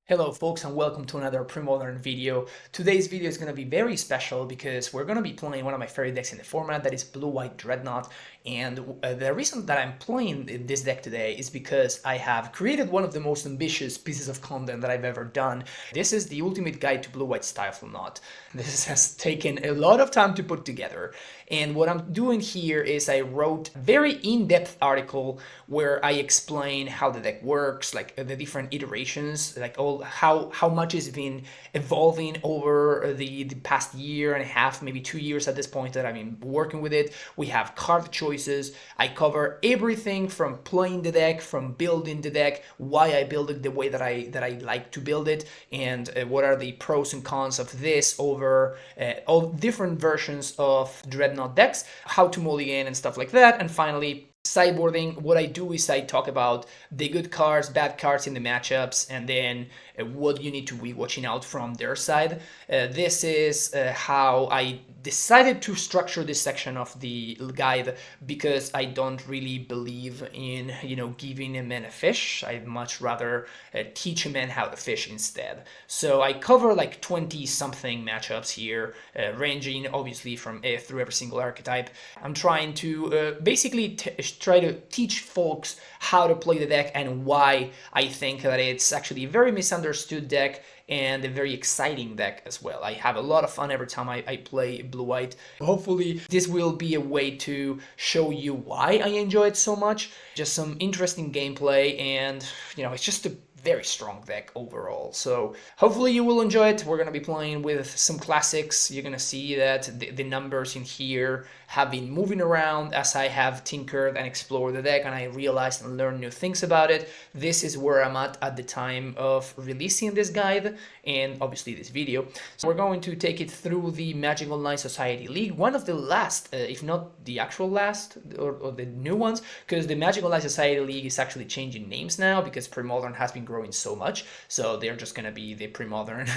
Hello folks and welcome to another Premodern video. Today's video is going to be very special because we're going to be playing one of my favorite decks in the format, that is Blue-White Dreadnought. And the reason that I'm playing this deck today is because I have created one of the most ambitious pieces of content that I've ever done. This is the ultimate guide to Blue-White Stiflenought. This has taken a lot of time to put together. And what I'm doing here is I wrote a very in-depth article where I explain how the deck works, like the different iterations, like how much it's been evolving over the past year and a half, maybe 2 years at this point that I've been working with it. We have card choices. I cover everything from playing the deck, from building the deck, why I build it the way that I like to build it, and what are the pros and cons of this over all different versions of Dreadnought decks, how to mulligan and stuff like that, and finally sideboarding. What I do is I talk about the good cards, bad cards in the matchups, and then what you need to be watching out from their side. This is how I decided to structure this section of the guide, because I don't really believe in, giving a man a fish. I'd much rather teach a man how to fish instead. So I cover like 20 something matchups here, ranging obviously from through every single archetype. I'm trying to basically try to teach folks how to play the deck and why I think that it's actually a very misunderstood deck and a very exciting deck as well. I have a lot of fun every time I play Blue-White. Hopefully this will be a way to show you why I enjoy it so much. Just some interesting gameplay, and it's just a very strong deck overall. So hopefully you will enjoy it. We're going to be playing with some classics. You're going to see that the numbers in here have been moving around as I have tinkered and explored the deck, and I realized and learned new things about it. This is where I'm at the time of releasing this guide and obviously this video. So we're going to take it through the Magic Online Society League, one of the last, if not the actual last, or the new ones, because the Magic Online Society League is actually changing names now because Premodern has been growing so much. So they're just going to be the Premodern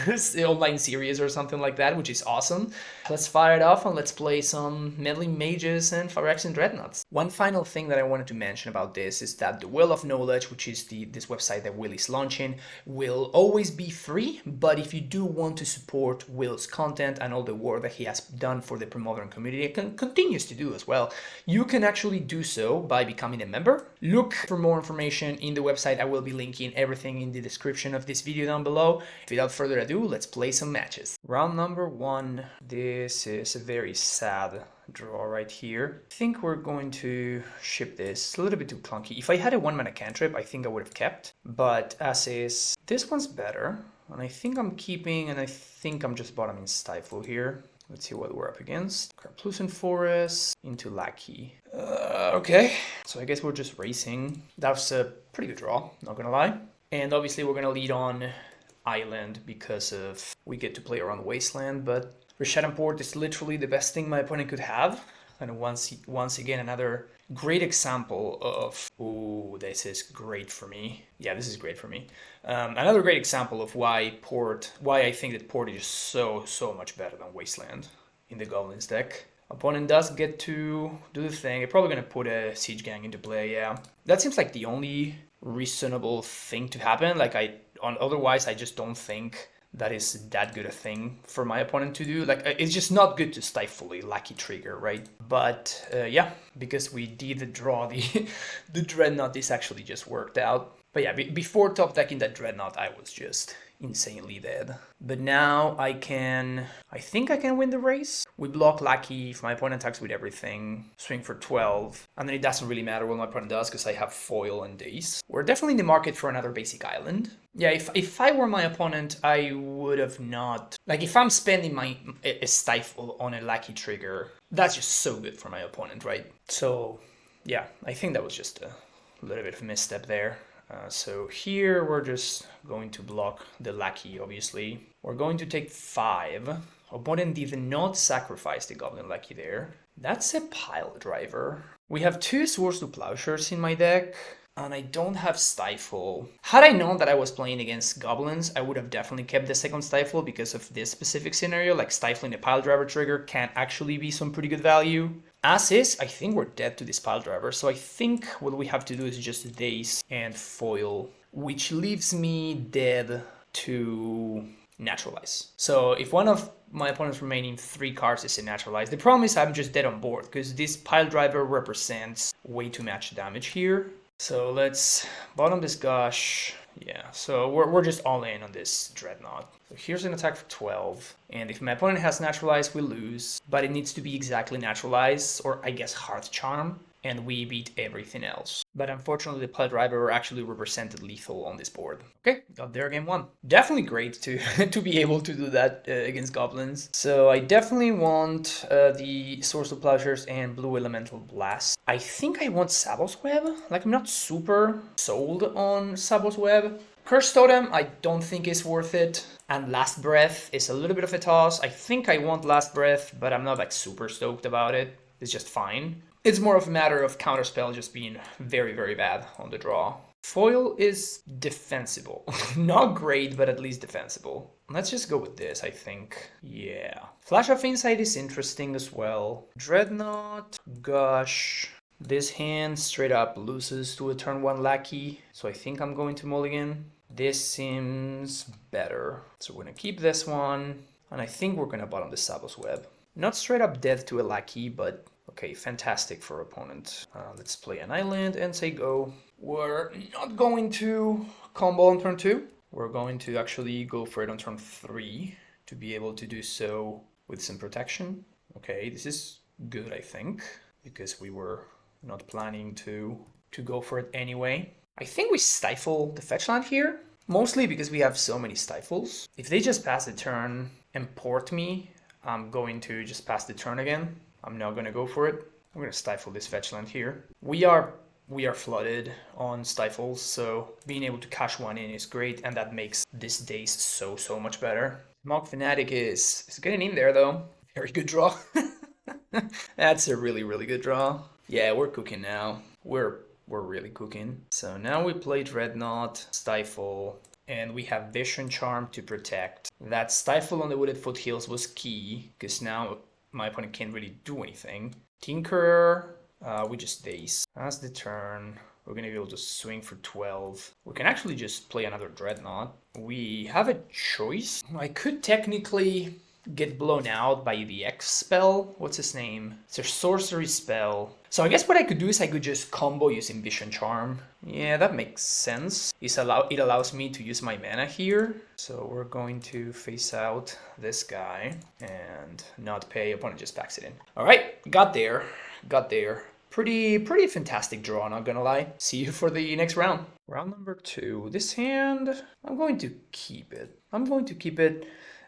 online series or something like that, which is awesome. Let's fire it off and let's play some Meddling Mages and Phyrexian Dreadnoughts. One final thing that I wanted to mention about this is that the Well of Knowledge, which is this website that Will is launching, will always be free, but if you do want to support Will's content and all the work that he has done for the Premodern community and continues to do as well, you can actually do so by becoming a member. Look for more information in the website. I will be linking everything in the description of this video down below. Without further ado, let's play some matches. Round number 1. This is a very sad draw right here. I think we're going to ship this. It's a little bit too clunky. If I had a 1-mana cantrip, I think I would have kept. But as is, this one's better. And I think I'm keeping, and I think I'm just bottoming Stifle here. Let's see what we're up against. Carplucent Forest into Lackey. Okay, so I guess we're just racing. That was a pretty good draw, not gonna lie. And obviously we're gonna lead on Island because of we get to play around Wasteland, but Rishadan Port is literally the best thing my opponent could have. And once again, another great example of, ooh, this is great for me. Yeah, this is great for me. Another great example of why I think that Port is so much better than Wasteland in the Goblins deck. Opponent does get to do the thing. They're probably going to put a Siege Gang into play, yeah. That seems like the only reasonable thing to happen. Otherwise, I just don't think that is that good a thing for my opponent to do. It's just not good to stifle a Lucky Trigger, right? But yeah, because we did draw the Dreadnought, this actually just worked out. But yeah, before top decking that Dreadnought, I was just insanely dead. But now I think I can win the race. We block Lucky if my opponent attacks with everything, swing for 12, and then it doesn't really matter what my opponent does because I have foil and Daze. We're definitely in the market for another basic island. Yeah, if I were my opponent, I would have not... if I'm spending a Stifle on a Lucky Trigger, that's just so good for my opponent, right? So yeah, I think that was just a little bit of a misstep there. So here we're just going to block the Lackey, obviously. We're going to take 5. Opponent did not sacrifice the Goblin Lackey there. That's a pile driver. We have 2 Swords to Plowshares in my deck, and I don't have Stifle. Had I known that I was playing against Goblins, I would have definitely kept the second Stifle because of this specific scenario. Stifling a pile driver trigger can actually be some pretty good value. As is, I think we're dead to this pile driver, so I think what we have to do is just Daze and foil, which leaves me dead to naturalize. So if one of my opponent's remaining 3 cards is a naturalize, the problem is I'm just dead on board because this pile driver represents way too much damage here. So let's bottom this gush. Yeah, so we're just all in on this Dreadnought. So here's an attack for 12. And if my opponent has naturalized, we lose. But it needs to be exactly naturalized, or I guess Heart Charm. And we beat everything else. But unfortunately, the pile driver actually represented lethal on this board. Okay, got there game 1. Definitely great to to be able to do that against goblins. So I definitely want the Source of Plowshares and Blue Elemental Blast. I think I want Sable's Web. Like, I'm not super sold on Sable's Web. Curse Totem, I don't think is worth it. And Last Breath is a little bit of a toss. I think I want Last Breath, but I'm not like super stoked about it. It's just fine. It's more of a matter of Counterspell just being very, very bad on the draw. Foil is defensible. Not great, but at least defensible. Let's just go with this, I think. Yeah. Flash of Insight is interesting as well. Dreadnought, Gush. This hand straight up loses to a turn 1 Lackey, so I think I'm going to mulligan. This seems better. So we're gonna keep this one, and I think we're gonna bottom the Sable's Web. Not straight up death to a Lackey, but okay, fantastic for opponent. Let's play an island and say go. We're not going to combo on turn 2. We're going to actually go for it on turn 3 to be able to do so with some protection. Okay, this is good, I think, because we were not planning to go for it anyway. I think we stifle the fetch land here, mostly because we have so many stifles. If they just pass the turn and port me, I'm going to just pass the turn again. I'm not going to go for it. I'm going to stifle this fetch land here. We are flooded on stifles, so being able to cash one in is great, and that makes this daze so much better. Mog Fanatic is getting in there though. Very good draw. That's a really good draw. Yeah, we're cooking now. We're really cooking. So now we play Dreadnought, Stifle, and we have Vision Charm to protect. That Stifle on the Wooded Foothills was key, because now my opponent can't really do anything. TinkUR, we just daze. That's the turn. We're going to be able to swing for 12. We can actually just play another Dreadnought. We have a choice. I could technically get blown out by the X spell. What's his name? It's a sorcery spell. So I guess what I could do is I could just combo using Vision Charm. Yeah, that makes sense. It allows me to use my mana here. So we're going to face out this guy and not pay. Opponent just backs it in. All right, got there. Pretty fantastic draw, not gonna lie. See you for the next round. Round number 2. This hand, I'm going to keep it.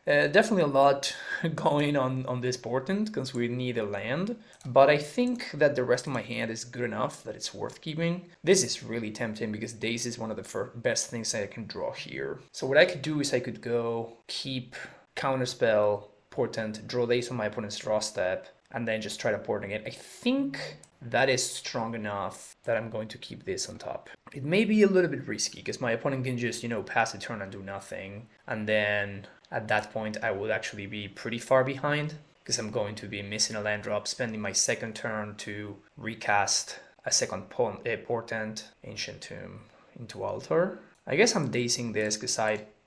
Definitely a lot going on this portent because we need a land, but I think that the rest of my hand is good enough that it's worth keeping. This is really tempting because Daze is one of the best things I can draw here. So what I could do is I could go keep Counterspell, Portent, draw Daze on my opponent's draw step, and then just try to portent it. I think that is strong enough that I'm going to keep this on top. It may be a little bit risky because my opponent can just, pass the turn and do nothing, and then at that point, I would actually be pretty far behind because I'm going to be missing a land drop, spending my second turn to recast a second portent, Ancient Tomb, into Altar. I guess I'm dazing this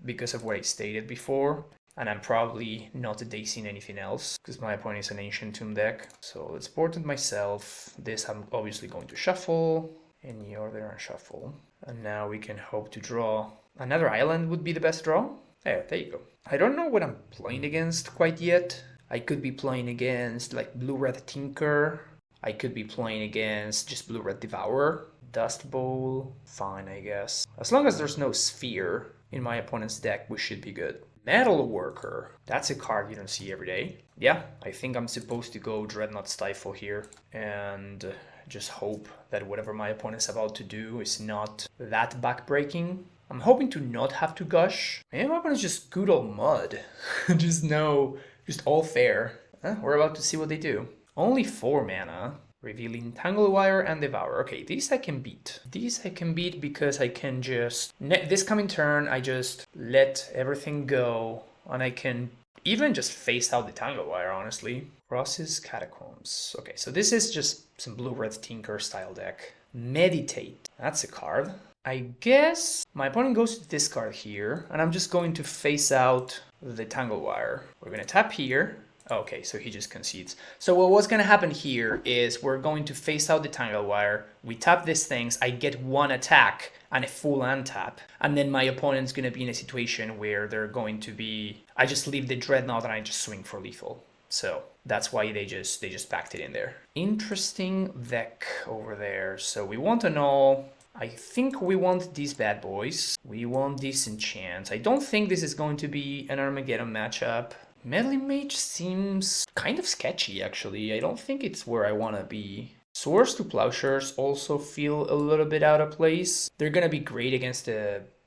because of what I stated before, and I'm probably not dazing anything else because my opponent is an Ancient Tomb deck. So let's portent myself. This I'm obviously going to shuffle, any order and shuffle. And now we can hope to draw. Another island would be the best draw. There you go. I don't know what I'm playing against quite yet. I could be playing against like Blue-Red TinkUR. I could be playing against just Blue-Red Devourer. Dust Bowl, fine I guess. As long as there's no Sphere in my opponent's deck, we should be good. Metal Worker, that's a card you don't see every day. Yeah, I think I'm supposed to go Dreadnought Stifle here and just hope that whatever my opponent's about to do is not that backbreaking. I'm hoping to not have to gush. Maybe my opponent's just good old mud. just all fair. We're about to see what they do. Only 4 mana, revealing Tanglewire and Devour. Okay, these I can beat. These I can beat because I can just, this coming turn, I just let everything go, and I can even just face out the Tanglewire, honestly. Ross's Catacombs. Okay, so this is just some Blue-Red TinkUR style deck. Meditate, that's a card. I guess my opponent goes to discard here, and I'm just going to face out the Tangle Wire. We're going to tap here. Okay, so he just concedes. So what's going to happen here is we're going to face out the Tangle Wire. We tap these things. I get one attack and a full untap. And then my opponent's going to be in a situation where they're going to be... I just leave the Dreadnought and I just swing for lethal. So that's why they just packed it in there. Interesting deck over there. So we want to know... I think we want these bad boys. We want these enchants. I don't think this is going to be an Armageddon matchup. Meddling Mage seems kind of sketchy, actually. I don't think it's where I want to be. Swords to Plowshares also feel a little bit out of place. They're going to be great against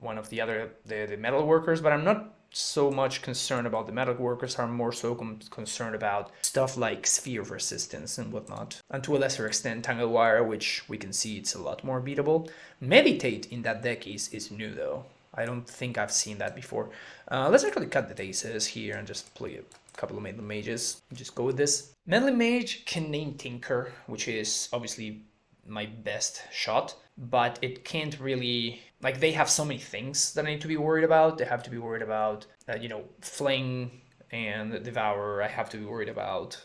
one of the other the metal workers, but I'm not so much concerned about the metal workers. I'm more so concerned about stuff like sphere resistance and whatnot, and to a lesser extent Tangle Wire, which we can see it's a lot more beatable. Meditate in that deck is new though. I don't think I've seen that before. Let's actually cut the Daces here and just play a couple of Meddling Mages. Just go with this. Meddling Mage can name TinkUR, which is obviously my best shot, but it can't really... Like, they have so many things that I need to be worried about. They have to be worried about, Fling and Devourer. I have to be worried about,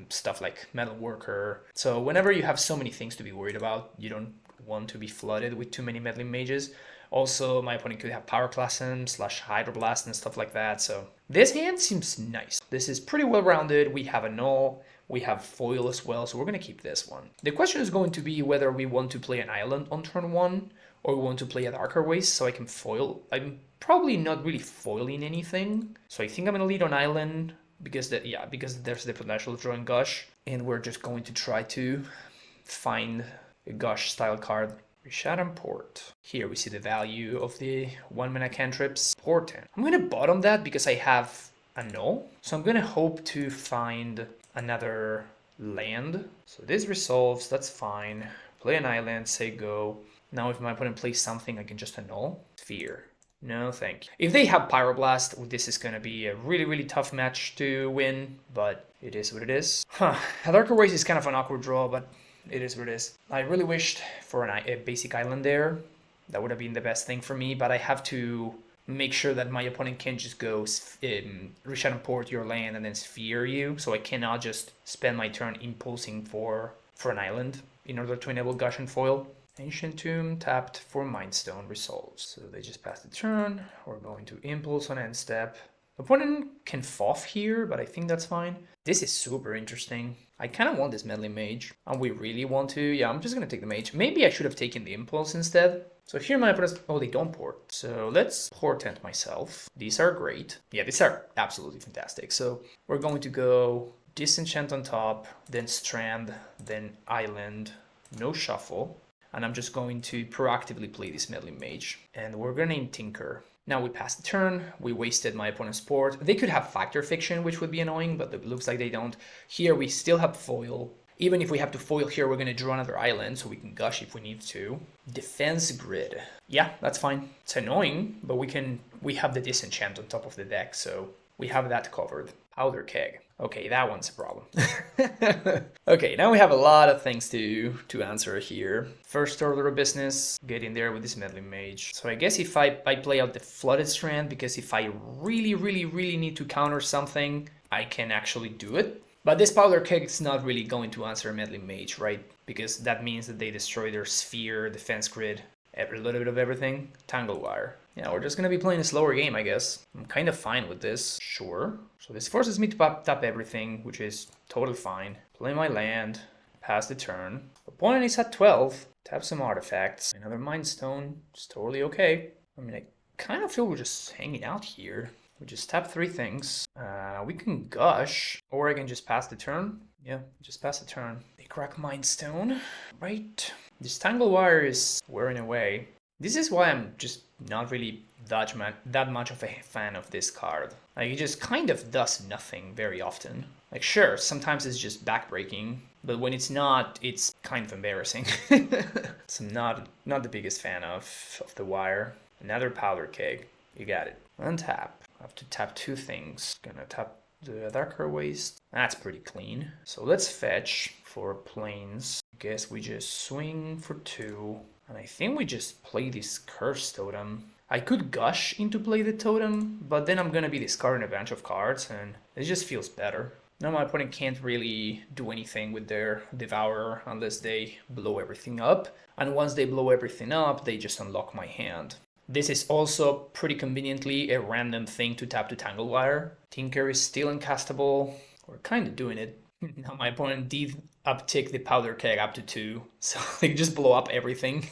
stuff like Metal Worker. So whenever you have so many things to be worried about, you don't want to be flooded with too many Meddling Mages. Also, my opponent could have Power Plasm / Hydroblast and stuff like that. So this hand seems nice. This is pretty well rounded. We have a null. We have foil as well, so we're going to keep this one. The question is going to be whether we want to play an island on turn 1 or we want to play a Darker Waste so I can foil. I'm probably not really foiling anything, so I think I'm going to lead on island because there's the potential of drawing Gush, and we're just going to try to find a Gush style card. Shadow Port. Here we see the value of the 1-mana cantrips. Portent. I'm going to bottom that because I have a null, so I'm going to hope to find another land. So this resolves, that's fine. Play an island, say go. Now if my opponent plays something, I can just annul. Sphere. No, thank you. If they have Pyroblast, this is going to be a really, really tough match to win, but it is what it is. A Darker Waste is kind of an awkward draw, but it is what it is. I really wished for a basic island there. That would have been the best thing for me, but I have to make sure that my opponent can't just go Shadow Port your land and then Sphere you, so I cannot just spend my turn impulsing for an island in order to enable Gush and foil. Ancient Tomb tapped for Mindstone resolves. So they just passed the turn. We're going to impulse on end step. Opponent can FOF here, but I think that's fine. This is super interesting. I kind of want this Meddling Mage, and we really want to. Yeah, I'm just going to take the Mage. Maybe I should have taken the Impulse instead. So here my opponents... Oh, they don't port. So let's Portent myself. These are great. Yeah, these are absolutely fantastic. So we're going to go Disenchant on top, then Strand, then Island, no Shuffle. And I'm just going to proactively play this Meddling Mage. And we're going to name TinkUR. Now we passed the turn, we wasted my opponent's port. They could have Factor Fiction, which would be annoying, but it looks like they don't. Here we still have foil. Even if we have to foil here, we're going to draw another island, so we can Gush if we need to. Defense Grid. Yeah, that's fine. It's annoying, but we have the Disenchant on top of the deck, so we have that covered. Powder Keg. Okay, that one's a problem. Okay, now we have a lot of things to answer here. First order of business, get in there with this Meddling Mage. So I guess if I play out the Flooded Strand, because if I really, really, really need to counter something, I can actually do it. But this Powder Keg is not really going to answer Meddling Mage, right? Because that means that they destroy their Sphere, Defense Grid, a little bit of everything. Tangle Wire. Yeah, we're just going to be playing a slower game, I guess. I'm kind of fine with this. Sure. So this forces me to tap everything, which is totally fine. Play my land. Pass the turn. Opponent is at 12. Tap some artifacts. Another Mind Stone. It's totally okay. I mean, I kind of feel we're just hanging out here. We just tap 3 things. We can Gush. Or I can just pass the turn. Yeah, just pass the turn. They crack Mind Stone. Right. This Tangle Wire is wearing away. This is why I'm just not really that much of a fan of this card. Like, it just kind of does nothing very often. Like, sure, sometimes it's just backbreaking, but when it's not, it's kind of embarrassing. So I'm not the biggest fan of the Wire. Another Powder Keg. You got it. Untap. I have to tap 2 things. Gonna tap the Darker Waste. That's pretty clean. So let's fetch for planes. Guess we just swing for 2. And I think we just play this Curse Totem. I could Gush into play the Totem, but then I'm gonna be discarding a bunch of cards, and it just feels better. Now my opponent can't really do anything with their Devourer unless they blow everything up. And once they blow everything up, they just unlock my hand. This is also pretty conveniently a random thing to tap to TinkUR. TinkUR is still uncastable. We're kind of doing it. Now my opponent did uptick the Powder Keg up to 2, so they just blow up everything.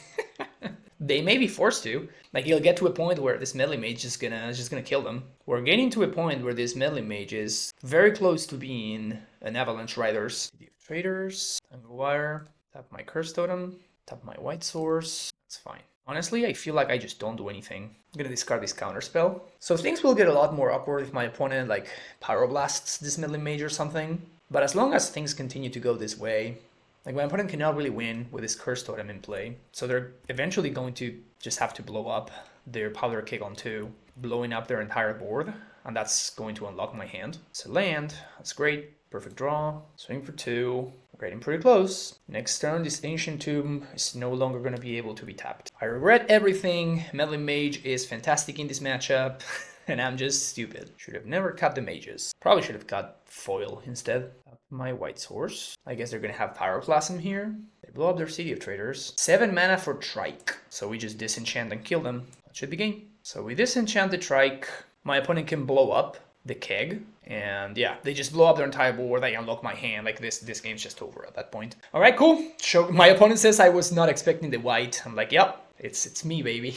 They may be forced to. Like, he'll get to a point where this Melee Mage is just gonna kill them. We're getting to a point where this Melee Mage is very close to being an Avalanche Riders. Traders, TinkUR, tap my Curse Totem, tap my White Source. It's fine. Honestly, I feel like I just don't do anything. I'm gonna discard this Counterspell. So things will get a lot more awkward if my opponent, like, Pyroblasts this Melee Mage or something. But as long as things continue to go this way, like, my opponent cannot really win with this Curse Totem in play. So they're eventually going to just have to blow up their Powder Keg on 2, blowing up their entire board, and that's going to unlock my hand. It's a land, that's great. Perfect draw, swing for 2, we're getting pretty close. Next turn, this Ancient Tomb is no longer going to be able to be tapped. I regret everything. Melee Mage is fantastic in this matchup, and I'm just stupid. Should have never cut the mages. Probably should have cut foil instead. My White Source. I guess they're going to have Pyroclasm here. They blow up their City of Traders. 7 mana for Trike, so we just disenchant and kill them. That should be game. So we disenchant the Trike. My opponent can blow up the Keg, and yeah, they just blow up their entire board. They unlock my hand. Like, this game's just over at that point. All right, cool. My opponent says I was not expecting the white. I'm like, yep, it's me, baby.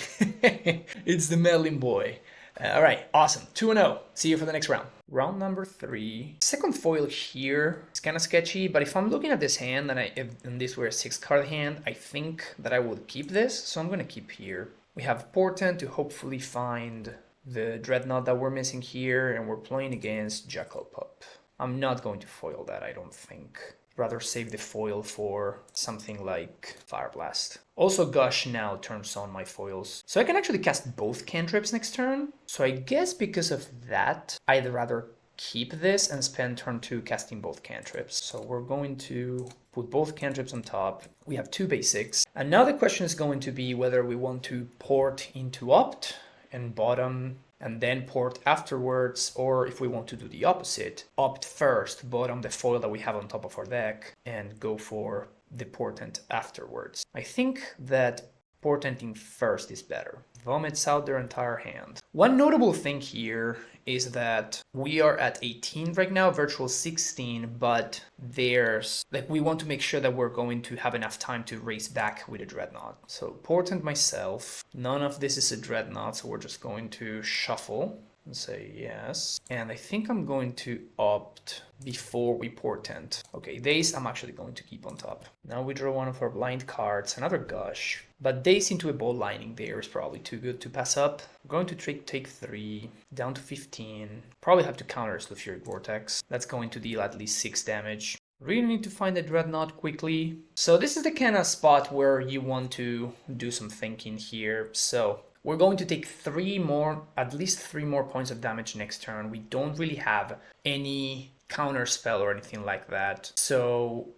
It's the Merlin boy. All right, awesome. 2-0. See you for the next round. Round number 3. Second foil here is kind of sketchy, but if I'm looking at this hand and if this were a 6-card hand, I think that I would keep this, so I'm going to keep here. We have Portent to hopefully find the Dreadnought that we're missing here, and we're playing against Jackalpup. I'm not going to foil that, I don't think. Rather save the foil for something like Fire Blast. Also, Gush now turns on my foils. So I can actually cast both cantrips next turn. So I guess because of that, I'd rather keep this and spend turn 2 casting both cantrips. So we're going to put both cantrips on top. We have 2 basics. And now the question is going to be whether we want to port into Opt and bottom and then port afterwards, or if we want to do the opposite, Opt first, bottom the foil that we have on top of our deck, and go for the Portent afterwards. I think that Portenting first is better. Vomits out their entire hand. One notable thing here is that we are at 18 right now, virtual 16, but there's, like, we want to make sure that we're going to have enough time to race back with a Dreadnought. So Portent myself, none of this is a Dreadnought, so we're just going to shuffle and say yes. And I think I'm going to Opt before we Portent. Okay, Daze I'm actually going to keep on top. Now we draw one of our blind cards, another Gush. But Daze into a Bold Lightning there is probably too good to pass up. I'm going to take 3, down to 15. Probably have to counter Sulfuric Vortex. That's going to deal at least 6 damage. Really need to find a Dreadnought quickly. So this is the kind of spot where you want to do some thinking here. So we're going to take at least 3 more points of damage next turn. We don't really have any counter spell or anything like that. So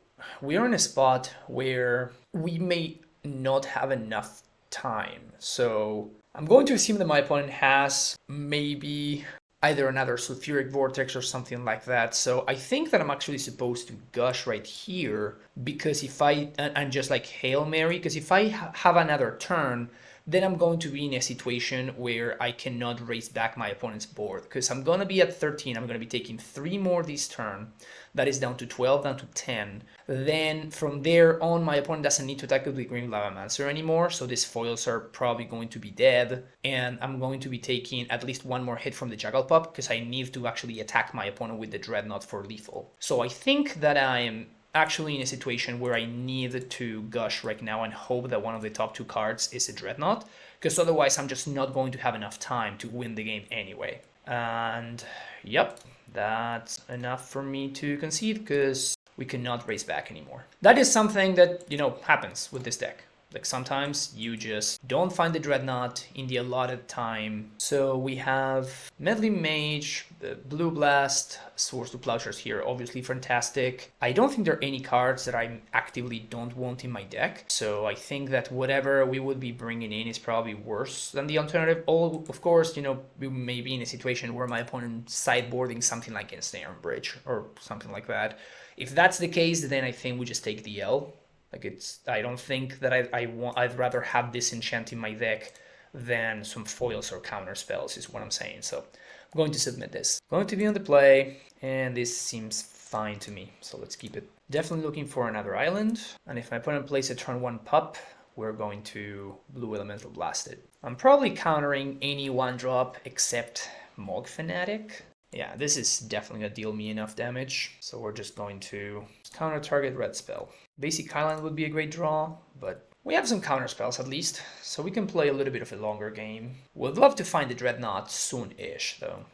we are in a spot where we may not have enough time. So I'm going to assume that my opponent has maybe either another Sulfuric Vortex or something like that. So I think that I'm actually supposed to Gush right here, because if and just like Hail Mary, because if I have another turn, then I'm going to be in a situation where I cannot race back my opponent's board, because I'm going to be at 13. I'm going to be taking 3 more this turn. That is down to 12, down to 10. Then from there on, my opponent doesn't need to attack with the Green Lavamancer anymore, so these foils are probably going to be dead, and I'm going to be taking at least 1 more hit from the Jaggalpup, because I need to actually attack my opponent with the Dreadnought for lethal. So I think that I am actually in a situation where I need to Gush right now and hope that one of the top 2 cards is a Dreadnought, because otherwise I'm just not going to have enough time to win the game anyway. And yep, that's enough for me to concede, because we cannot race back anymore. That is something that, happens with this deck. Like sometimes you just don't find the Dreadnought in the allotted time. So we have Meddling Mage, the Blue Blast, Swords to Plowshares here, obviously fantastic. I don't think there are any cards that I actively don't want in my deck. So I think that whatever we would be bringing in is probably worse than the alternative. Of course, you know, we may be in a situation where my opponent sideboarding something like Ensnare Bridge or something like that. If that's the case, then I think we just take the L. Like I don't think that I'd rather have this enchant in my deck than some foils or counter spells is what I'm saying. So I'm going to submit this. Going to be on the play, and this seems fine to me. So let's keep it. Definitely looking for another island. And if my opponent plays a turn 1 pup, we're going to Blue Elemental Blast it. I'm probably countering any 1-drop except Mog Fanatic. Yeah, this is definitely gonna deal me enough damage. So we're just going to counter target red spell. Basic Island would be a great draw, but we have some counter spells at least, so we can play a little bit of a longer game. Would love to find the Dreadnought soon-ish, though.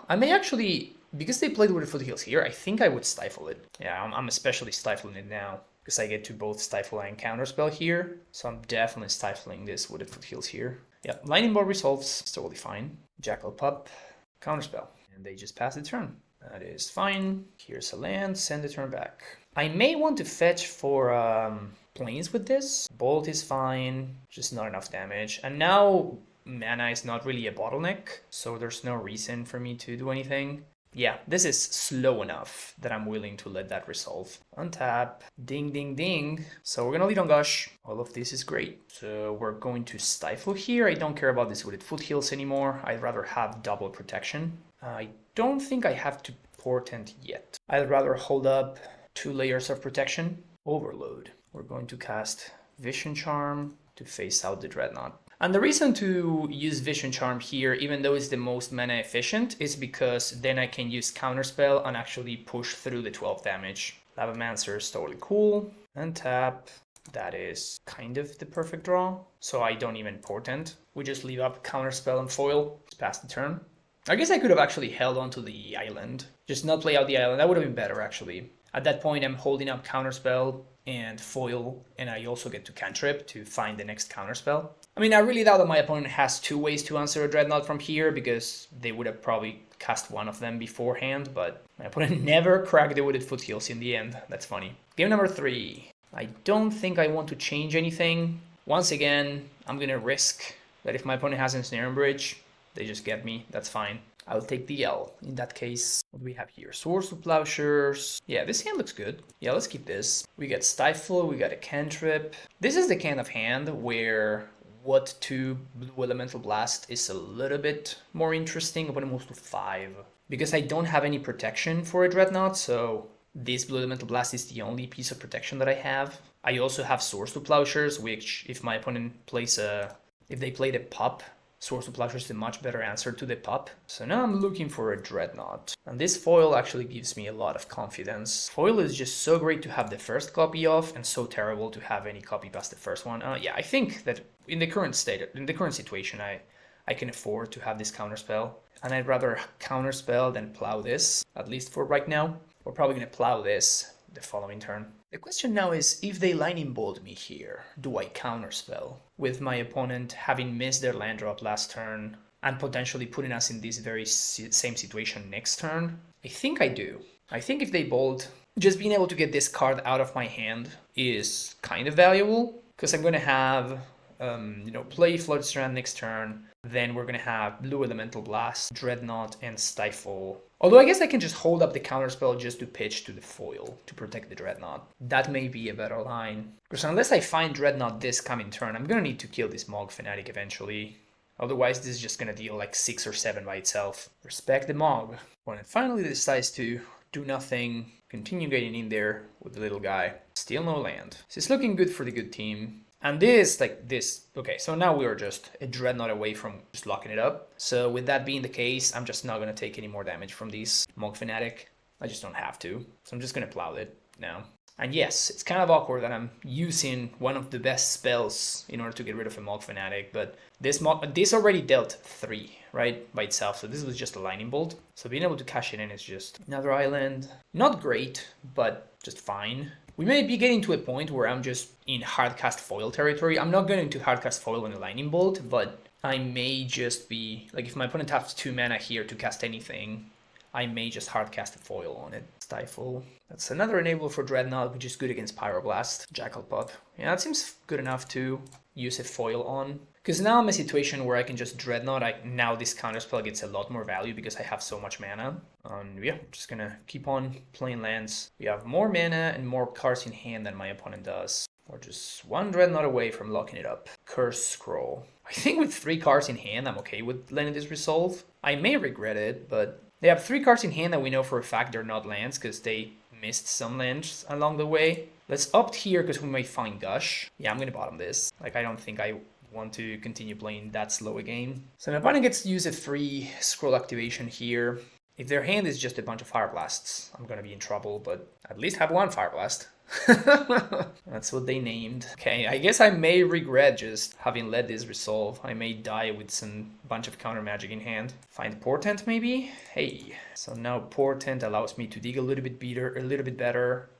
I may actually, because they played with the Foothills here, I think I would stifle it. Yeah, I'm especially stifling it now, because I get to both stifle and counterspell here, so I'm definitely stifling this with the Foothills here. Yeah, Lightning Bolt resolves, it's totally fine. Jackal Pup, counterspell. And they just pass the turn. That is fine. Here's a land, send the turn back. I may want to fetch for planes with this. Bolt is fine, just not enough damage. And now mana is not really a bottleneck, so there's no reason for me to do anything. Yeah, this is slow enough that I'm willing to let that resolve. Untap, ding, ding, ding. So we're gonna lead on Gush. All of this is great. So we're going to stifle here. I don't care about this with Foothills anymore. I'd rather have double protection. I don't think I have to portent yet. I'd rather hold up 2 layers of protection. Overload. We're going to cast Vision Charm to face out the Dreadnought. And the reason to use Vision Charm here, even though it's the most mana efficient, is because then I can use Counterspell and actually push through the 12 damage. Lavamancer is totally cool. And tap. That is kind of the perfect draw. So I don't even portent. We just leave up Counterspell and foil. Let's pass the turn. I guess I could have actually held on to the island. Just not play out the island. That would have been better, actually. At that point, I'm holding up Counterspell and foil, and I also get to cantrip to find the next counterspell. I mean, I really doubt that my opponent has 2 ways to answer a Dreadnought from here, because they would have probably cast one of them beforehand, but my opponent never cracked the Wooded Foothills in the end. That's funny. Game number 3. I don't think I want to change anything. Once again, I'm gonna risk that if my opponent has Ensnare Bridge, they just get me. That's fine. I'll take the L in that case. What do we have here? Swords to Plowshares. Yeah, this hand looks good. Yeah, let's keep this. We got Stifle, we got a cantrip. This is the kind of hand where what to Blue Elemental Blast is a little bit more interesting. Opponent moves to 5. Because I don't have any protection for a Dreadnought, so this Blue Elemental Blast is the only piece of protection that I have. I also have Swords to Plowshares, which if my opponent plays if they play the pup, Swords to Plowshares is a much better answer to the pup. So now I'm looking for a Dreadnought. And this foil actually gives me a lot of confidence. Foil is just so great to have the first copy of, and so terrible to have any copy past the first one. Yeah, I think that in the current situation, I can afford to have this counterspell. And I'd rather counterspell than plow this, at least for right now. We're probably going to plow this the following turn. The question now is, if they Lightning Bolt me here, do I counterspell? With my opponent having missed their land drop last turn and potentially putting us in this very same situation next turn? I think I do. I think if they bolt, just being able to get this card out of my hand is kind of valuable, because I'm going to have, play Floodstrand next turn. Then we're going to have Blue Elemental Blast, Dreadnought, and Stifle. Although I guess I can just hold up the counterspell just to pitch to the foil to protect the Dreadnought. That may be a better line. Because unless I find Dreadnought this coming turn, I'm going to need to kill this Mog Fanatic eventually. Otherwise, this is just going to deal like 6 or 7 by itself. Respect the Mog. When it finally decides to do nothing, continue getting in there with the little guy. Still no land. This is looking good for the good team. And okay, so now we are just a Dreadnought away from just locking it up. So with that being the case, I'm just not going to take any more damage from these Mog Fanatic. I just don't have to. So I'm just going to plow it now. And yes, it's kind of awkward that I'm using one of the best spells in order to get rid of a Mog Fanatic, but this already dealt 3, right, by itself, so this was just a Lightning Bolt. So being able to cash it in is just another island. Not great, but just fine. We may be getting to a point where I'm just in hardcast foil territory. I'm not going to hardcast foil on the Lightning Bolt, but I may just be, like if my opponent has 2 mana here to cast anything, I may just hardcast a foil on it. Stifle. That's another enabler for Dreadnought, which is good against Pyroblast. Jackalpup. Yeah, that seems good enough to use a foil on. Because now I'm in a situation where I can just Dreadnought. Now this counterspell gets a lot more value because I have so much mana. And yeah, just gonna keep on playing lands. We have more mana and more cards in hand than my opponent does. We're just 1 Dreadnought away from locking it up. Curse Scroll. I think with 3 cards in hand, I'm okay with letting this resolve. I may regret it, but they have 3 cards in hand that we know for a fact they're not lands because they missed some lands along the way. Let's opt here because we may find Gush. Yeah, I'm gonna bottom this. Like, I don't think I want to continue playing that slow a game. So my opponent gets to use a free scroll activation here. If their hand is just a bunch of Fire Blasts, I'm gonna be in trouble, but at least have 1 Fire Blast. That's what they named. Okay, I guess I may regret just having let this resolve. I may die with some bunch of counter magic in hand. Find Portent maybe? Hey. So now Portent allows me to dig a little bit better.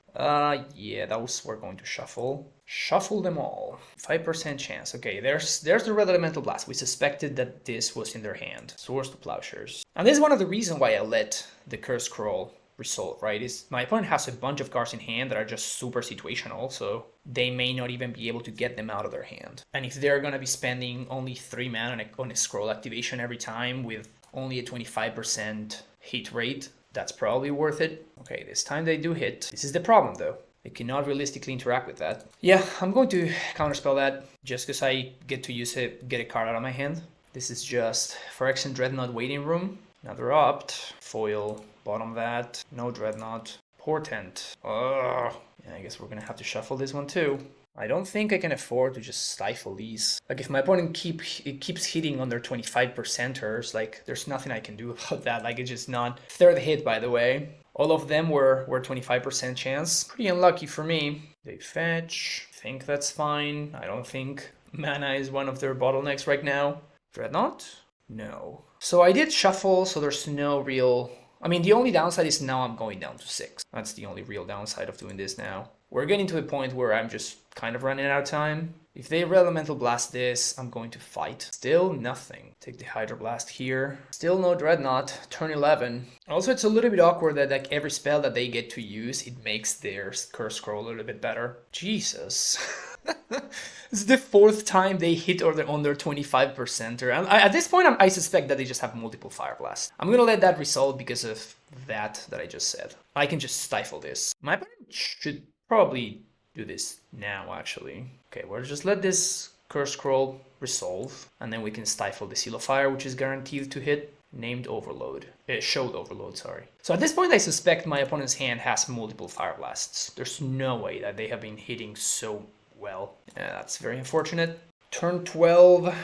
Yeah, those we're going to shuffle. Shuffle them all. 5% chance. Okay, there's the Red Elemental Blast. We suspected that this was in their hand. Swords to Plowshares. And this is one of the reasons why I let the Curse Scroll resolve, right? Is my opponent has a bunch of cards in hand that are just super situational, so they may not even be able to get them out of their hand. And if they're gonna be spending only 3 mana on a scroll activation every time with only a 25% hit rate, that's probably worth it. Okay, this time they do hit. This is the problem though. They cannot realistically interact with that. Yeah, I'm going to counterspell that just because I get to use it, get a card out of my hand. This is just Phyrexian Dreadnought Waiting Room. Another opt. Foil. Bottom that. No Dreadnought. Portent. Yeah, I guess we're gonna have to shuffle this one too. I don't think I can afford to just stifle these. Like if my opponent keeps hitting on their 25%ers, like there's nothing I can do about that. Like it's just not. 3rd hit, by the way. All of them were 25% chance. Pretty unlucky for me. They fetch. I think that's fine. I don't think mana is one of their bottlenecks right now. Dreadnought? No. So I did shuffle, so there's no real... I mean, the only downside is now I'm going down to 6. That's the only real downside of doing this now. We're getting to a point where I'm just kind of running out of time. If they Elemental Blast this, I'm going to fight. Still nothing. Take the Hydro Blast here. Still no Dreadnought. Turn 11. Also, it's a little bit awkward that like every spell that they get to use, it makes their Curse Scroll a little bit better. Jesus. This is the 4th time they hit on their 25%er. And at this point, I suspect that they just have multiple Fire Blasts. I'm gonna let that resolve because of that I just said. I can just stifle this. My opponent should probably do this now, actually. Okay, we'll just let this Curse Scroll resolve, and then we can stifle the Seal of Fire, which is guaranteed to hit. Named Overload. Showed Overload, sorry. So at this point, I suspect my opponent's hand has multiple Fire Blasts. There's no way that they have been hitting so well. Yeah, that's very unfortunate. Turn 12,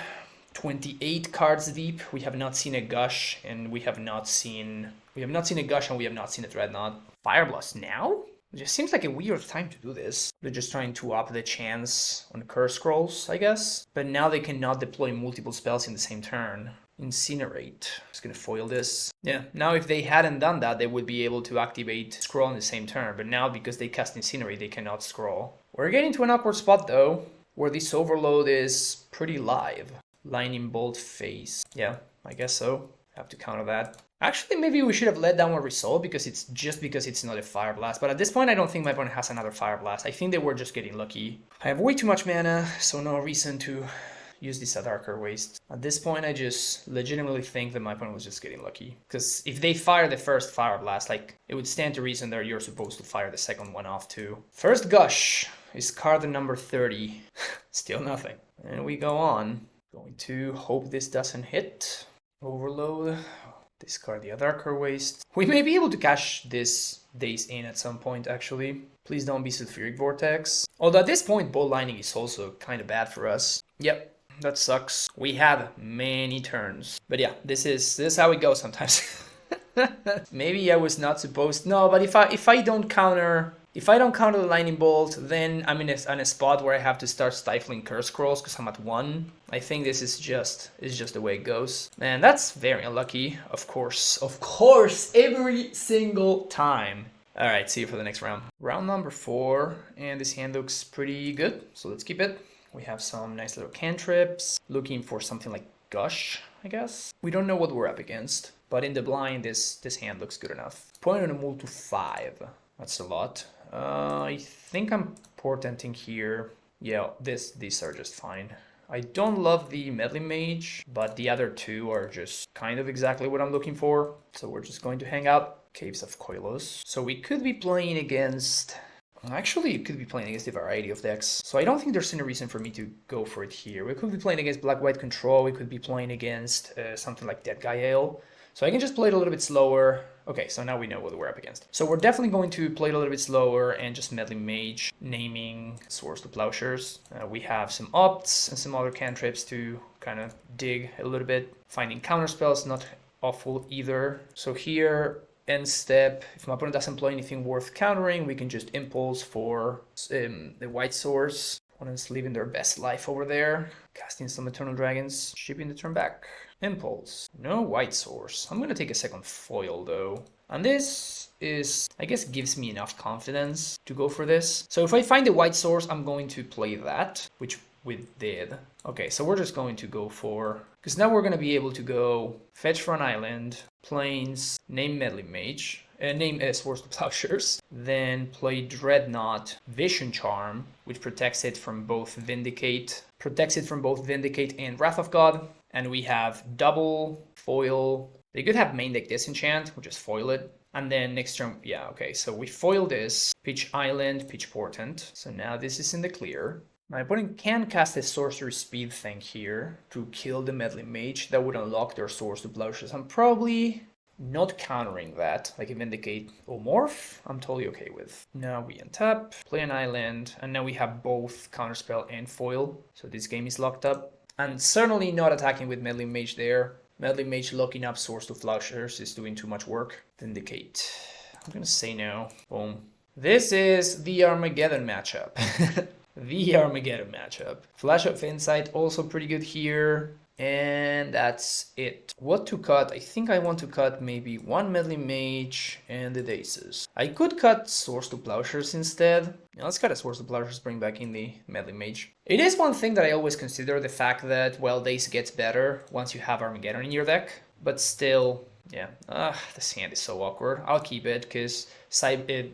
28 cards deep. We have not seen a Gush, and we have not seen a Gush, and we have not seen a Dreadnought. Fire Blast now? It just seems like a weird time to do this. They're just trying to up the chance on Curse Scrolls, I guess. But now they cannot deploy multiple spells in the same turn. Incinerate. Just gonna foil this. Yeah, now if they hadn't done that, they would be able to activate Scroll in the same turn. But now, because they cast Incinerate, they cannot Scroll. We're getting to an awkward spot, though, where this Overload is pretty live. Lightning Bolt face. Yeah, I guess so. Have to counter that. Actually, maybe we should have let that one resolve because it's not a Fire Blast. But at this point, I don't think my opponent has another Fire Blast. I think they were just getting lucky. I have way too much mana, so no reason to use this Darker Waste. At this point, I just legitimately think that my opponent was just getting lucky. Because if they fire the first Fire Blast, like, it would stand to reason that you're supposed to fire the second one off too. First Gush is card number 30. Still nothing. And we go on. Going to hope this doesn't hit. Overload. Discard the Darker Waste. We may be able to cash this Days In at some point, actually. Please don't be Sulfuric Vortex. Although at this point, Bolt Lightning is also kind of bad for us. Yep, that sucks. We have many turns. But yeah, this is how it goes sometimes. Maybe I was not supposed... No, but if I don't counter the Lightning Bolt, then I'm in a spot where I have to start stifling Curse Scrolls because I'm at 1. I think this is just the way it goes. And that's very unlucky, of course, every single time. All right, see you for the next round. Round number 4, and this hand looks pretty good, so let's keep it. We have some nice little cantrips, looking for something like Gush, I guess. We don't know what we're up against, but in the blind, this hand looks good enough. Point on a move to 5. That's a lot. I think I'm portenting here. Yeah, these are just fine. I don't love the Meddling Mage, but the other two are just kind of exactly what I'm looking for. So we're just going to hang out. Caves of Koilos. So we could be playing against... Actually, you could be playing against a variety of decks. So I don't think there's any reason for me to go for it here. We could be playing against Black-White Control. We could be playing against something like Dead Guy Ale. So I can just play it a little bit slower. Okay, so now we know what we're up against. So we're definitely going to play it a little bit slower and just Meddling Mage, naming Swords to Plowshares. We have some opts and some other cantrips to kind of dig a little bit. Finding counterspells, not awful either. So here, end step, if my opponent doesn't play anything worth countering, we can just impulse for the white source. Opponent's living their best life over there. Casting some Eternal Dragons, shipping the turn back. Impulse. No white source. I'm gonna take a second foil though. And this is, I guess, gives me enough confidence to go for this. So if I find the white source, I'm going to play that, which we did. Okay, so we're just going to go for, because now we're gonna be able to go fetch for an island, plains, name Meddling Mage, name Swords to Plowshares, then play Dreadnought, Vision Charm, which protects it from both Vindicate and Wrath of God. And we have double foil. They could have main deck Disenchant, we'll just foil it. And then next turn, yeah, okay, so we foil this, pitch Island, pitch Portent. So now this is in the clear. My opponent can cast a Sorcery Speed thing here to kill the Meddling Mage. That would unlock their Swords to Plowshares. I'm probably not countering that, like a Vindicate or Morph, I'm totally okay with. Now we untap, play an island, and now we have both Counterspell and Foil. So this game is locked up. And certainly not attacking with Meddling Mage there. Meddling Mage locking up Swords to Plowshares is doing too much work. Vindicate. I'm gonna say no. Boom. This is the Armageddon matchup. The Armageddon matchup. Flash of Insight also pretty good here. And that's it. What to cut? I think I want to cut maybe one Meddling Mage and the Daces. I could cut Swords to Plowshares instead. Now let's cut a Swords to Plowshares, bring back in the Meddling Mage. It is one thing that I always consider, the fact that, well, Dace gets better once you have Armageddon in your deck. But still, yeah, this hand is so awkward. I'll keep it, because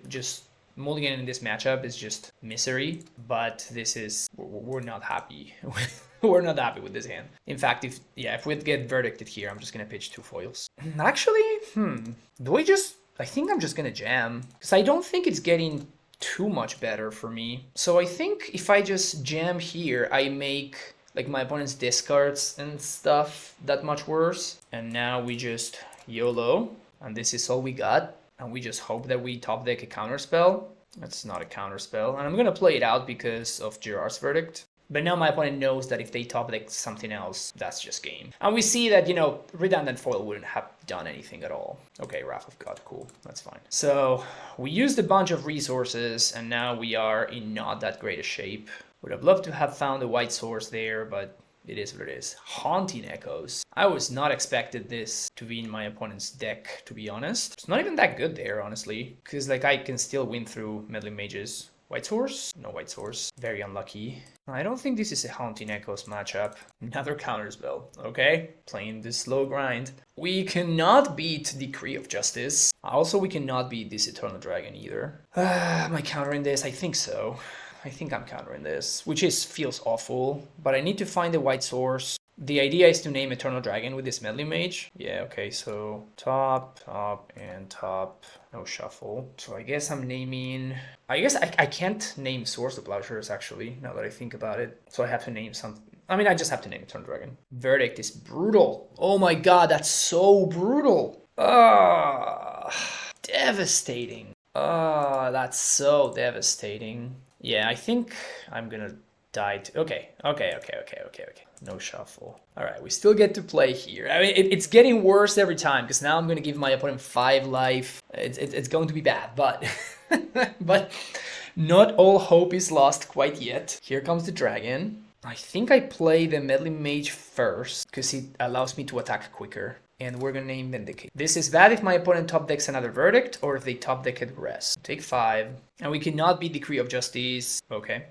just mulliganing in this matchup is just misery. But this is, we're not happy with. We're not happy with this hand. In fact, if we get verdicted here, I'm just gonna pitch 2 foils. Actually, I think I'm just gonna jam, because I don't think it's getting too much better for me. So I think if I just jam here, I make like my opponent's discards and stuff that much worse. And now we just YOLO, and this is all we got. And we just hope that we top deck a counterspell. That's not a counterspell, and I'm gonna play it out because of Gerard's verdict. But now my opponent knows that if they top deck something else, that's just game. And we see that, redundant foil wouldn't have done anything at all. Okay, Wrath of God, cool, that's fine. So we used a bunch of resources, and now we are in not that great a shape. Would have loved to have found a white source there, but it is what it is. Haunting Echoes. I was not expected this to be in my opponent's deck, to be honest. It's not even that good there, honestly, because I can still win through Meddling Mages. White source? No white source. Very unlucky. I don't think this is a Haunting Echoes matchup. Another counterspell, okay? Playing this slow grind. We cannot beat Decree of Justice. Also, we cannot beat this Eternal Dragon either. Am I countering this? I think so. I think I'm countering this, which feels awful. But I need to find a white source. The idea is to name Eternal Dragon with this Meddling Mage. Yeah, okay, so top, and top. No shuffle. So I guess I'm naming... I guess I can't name Swords to Plowshares, actually, now that I think about it. So I have to name something. I mean, I just have to name Eternal Dragon. Verdict is brutal. Oh my god, that's so brutal. Devastating. That's so devastating. Yeah, I think I'm gonna die. Okay. No shuffle. All right, we still get to play here. I mean, it's getting worse every time, because now I'm gonna give my opponent 5 life. It's going to be bad, but but not all hope is lost quite yet. Here comes the dragon. I think I play the Meddling Mage first, because it allows me to attack quicker. and we're gonna name Vindicate. This is bad if my opponent top decks another Verdict, or if they top deck it Rest. Take 5, and we cannot beat Decree of Justice. Okay.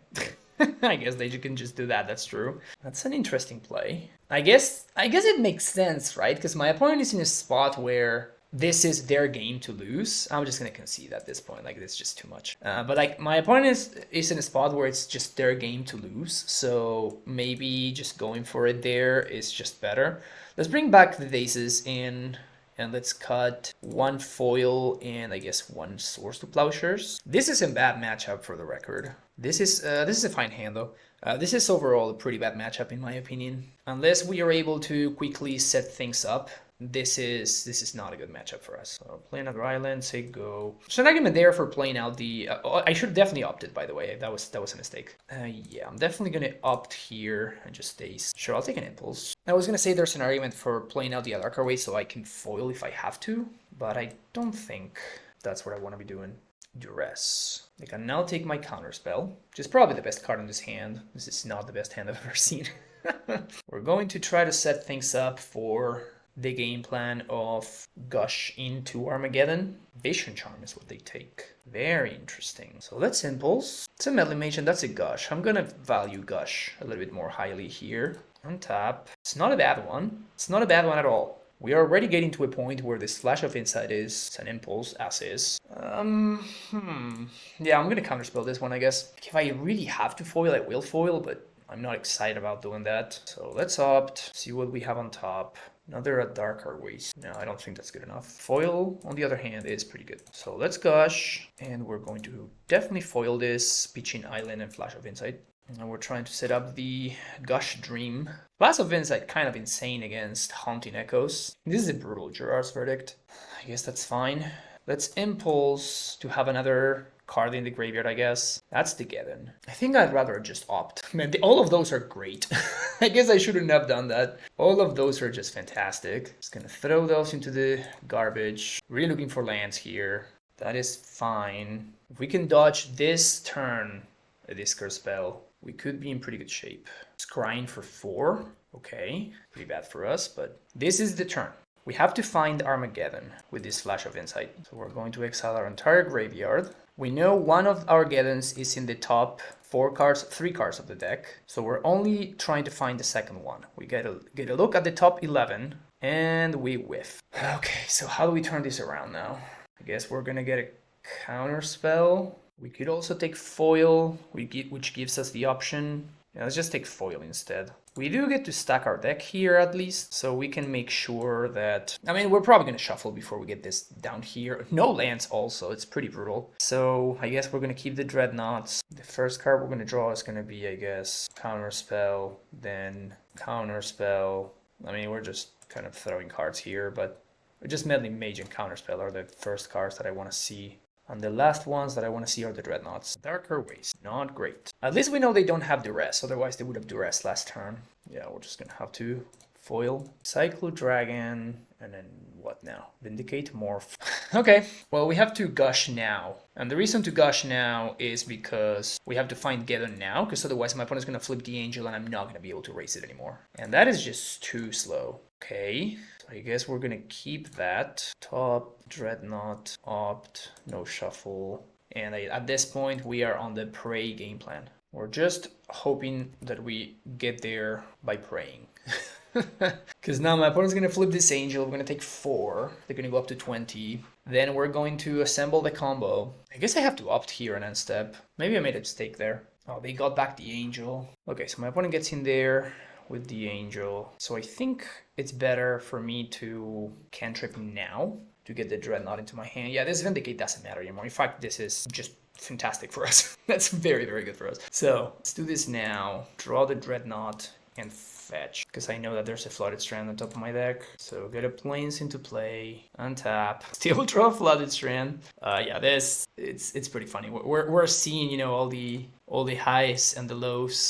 I guess they can just do that, that's true. That's an interesting play. I guess it makes sense, right? Because my opponent is in a spot where this is their game to lose. I'm just gonna concede at this point, like it's just too much. But like my opponent is in a spot where it's just their game to lose, so maybe just going for it there is just better. Let's bring back the Vases in, and let's cut 1 foil and I guess 1 Swords to Plowshares. This is a bad matchup for the record. This is a fine hand though. This is overall a pretty bad matchup in my opinion. Unless we are able to quickly set things up, this is not a good matchup for us. So play another island, say go. There's an argument there for playing out the... I should have definitely opted, by the way. That was a mistake. Yeah, I'm definitely going to opt here and just stays. Sure, I'll take an impulse. I was going to say there's an argument for playing out the other way so I can foil if I have to, but I don't think that's what I want to be doing. Duress. I can now take my counterspell, which is probably the best card in this hand. This is not the best hand I've ever seen. We're going to try to set things up for the game plan of Gush into Armageddon. Vision Charm is what they take. Very interesting. So let's Impulse. It's a Meddling Mage and that's a Gush. I'm gonna value Gush a little bit more highly here. Untap. It's not a bad one. It's not a bad one at all. We are already getting to a point where this Flash of Insight is an Impulse, as is. Yeah, I'm gonna counterspell this one, I guess. If I really have to foil, I will foil, but I'm not excited about doing that. So let's opt, see what we have on top. Another Dark Waste. No, I don't think that's good enough. Foil, on the other hand, is pretty good. So let's Gush, and we're going to definitely foil this Pitching Island and Flash of Insight. And we're trying to set up the Gush Dream. Flash of Insight kind of insane against Haunting Echoes. This is a brutal Jurar's Verdict. I guess that's fine. Let's Impulse to have another card in the graveyard, I guess. That's the Geddon. I think I'd rather just opt. Man, all of those are great. I guess I shouldn't have done that. All of those are just fantastic. Just gonna throw those into the garbage. Really looking for lands here. That is fine. If we can dodge this turn, a Discard spell, we could be in pretty good shape. Scrying for 4. Okay, pretty bad for us, but this is the turn. We have to find Armageddon with this Flash of Insight. So we're going to exile our entire graveyard. We know one of our Geddons is in the top 3 cards of the deck. So we're only trying to find the second one. We get a look at the top 11 and we whiff. Okay, so how do we turn this around now? I guess we're gonna get a counter spell. We could also take foil, which gives us the option. Yeah, let's just take foil instead. We do get to stack our deck here at least, so we can make sure that... I mean, we're probably going to shuffle before we get this down here. No lands also, it's pretty brutal. So I guess we're going to keep the Dreadnoughts. The first card we're going to draw is going to be, I guess, Counterspell, then Counterspell. I mean, we're just kind of throwing cards here, but just Meddling Mage and Counterspell are the first cards that I want to see. And the last ones that I want to see are the Dreadnoughts. Darker Waste, not great. At least we know they don't have Duress, otherwise they would have Duress last turn. Yeah, we're just gonna have to foil. Cyclo Dragon, and then what now? Vindicate Morph. Okay, well we have to Gush now. And the reason to Gush now is because we have to find Geddon now, because otherwise my opponent's gonna flip the Angel and I'm not gonna be able to raise it anymore. And that is just too slow. Okay, so I guess we're gonna keep that. Top, Dreadnought, opt, no shuffle. And at this point we are on the pray game plan. We're just hoping that we get there by praying. Because now my opponent's gonna flip this Angel, we're gonna take 4, they're gonna go up to 20. Then we're going to assemble the combo. I guess I have to opt here and end step. Maybe I made a mistake there. Oh, they got back the Angel. Okay, so my opponent gets in there with the Angel. So I think it's better for me to cantrip now to get the Dreadnought into my hand. Yeah, this Vindicate doesn't matter anymore. In fact, this is just fantastic for us. That's very, very good for us. So let's do this now. Draw the Dreadnought and fetch, because I know that there's a Flooded Strand on top of my deck. So get a Plains into play, untap, still draw a Flooded Strand. Yeah, it's pretty funny. We're seeing, you know, all the highs and the lows.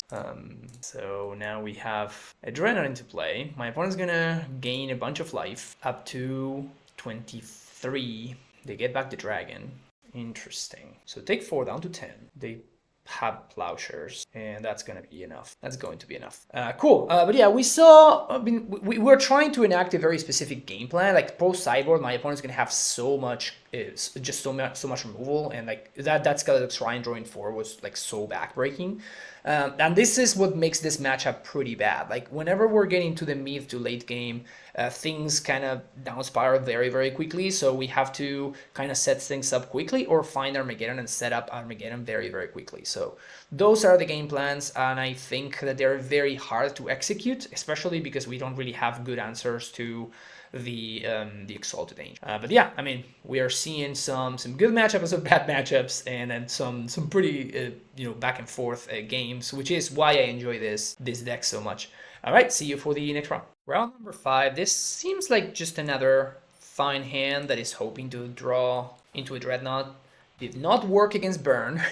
So now we have a Dreadnought into play. My opponent's gonna gain a bunch of life up to 23. They get back the dragon. Interesting. So take 4 down to 10. They have Plowshares, and that's gonna be enough. That's going to be enough. Cool. But yeah, we saw. I mean, we were trying to enact a very specific game plan. Like post sideboard, my opponent's gonna have so much, just so much removal, and like that Skeletal Shrine drawing 4 was like so backbreaking. And this is what makes this matchup pretty bad. Like whenever we're getting to the mid to late game, things kind of down spiral very, very quickly. So we have to kind of set things up quickly or find Armageddon and set up Armageddon very, very quickly. So those are the game plans, and I think that they're very hard to execute, especially because we don't really have good answers to the Exalted Angel. But yeah, I mean, we are seeing some good matchups, some bad matchups, and then some pretty back and forth games, which is why I enjoy this deck so much. All right, see you for the next round. Round number 5. This seems like just another fine hand that is hoping to draw into a Dreadnought. Did not work against Burn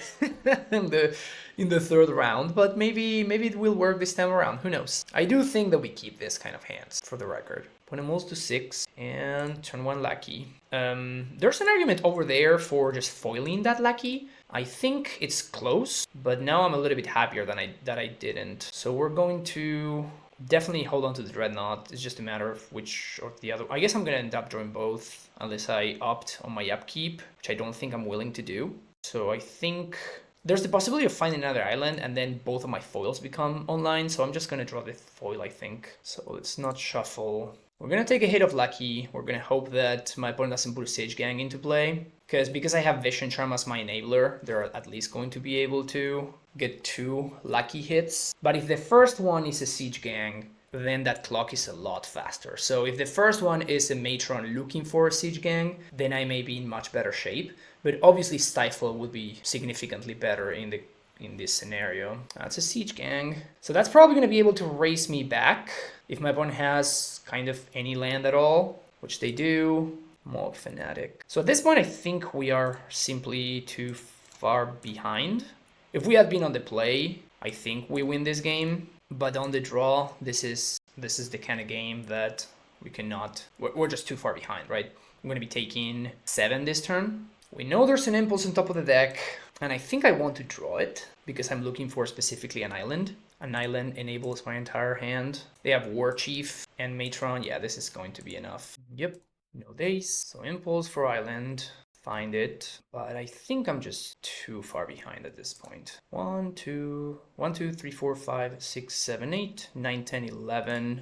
in the third round, but maybe it will work this time around. Who knows? I do think that we keep this kind of hands, for the record. Opponent moves to 6 and turn 1 Lucky. There's an argument over there for just foiling that Lucky. I think it's close, but now I'm a little bit happier that I didn't. So we're going to definitely hold on to the Dreadnought. It's just a matter of which or the other. I guess I'm going to end up drawing both unless I opt on my upkeep, which I don't think I'm willing to do. So I think there's the possibility of finding another island and then both of my foils become online. So I'm just going to draw the foil, I think. So let's not shuffle. We're going to take a hit of Lucky. We're going to hope that my opponent doesn't put a Sage Gang into play. Because I have Vision Charm as my enabler, they're at least going to be able to get 2 Lucky hits. But if the first one is a Siege Gang, then that clock is a lot faster. So if the first one is a Matron looking for a Siege Gang, then I may be in much better shape. But obviously Stifle would be significantly better in this scenario. That's a Siege Gang. So that's probably going to be able to race me back if my opponent has kind of any land at all, which they do. Mob Fanatic. So at this point, I think we are simply too far behind. If we had been on the play, I think we win this game. But on the draw, this is the kind of game that we cannot. We're just too far behind, right? I'm going to be taking 7 this turn. We know there's an Impulse on top of the deck, and I think I want to draw it because I'm looking for specifically an island. An island enables my entire hand. They have War Chief and Matron. Yeah, this is going to be enough. Yep. No days. So Impulse for island. Find it. But I think I'm just too far behind at this point. 1, 2, 3, 4, 5, 6, 7, 8, 9, 10, 11.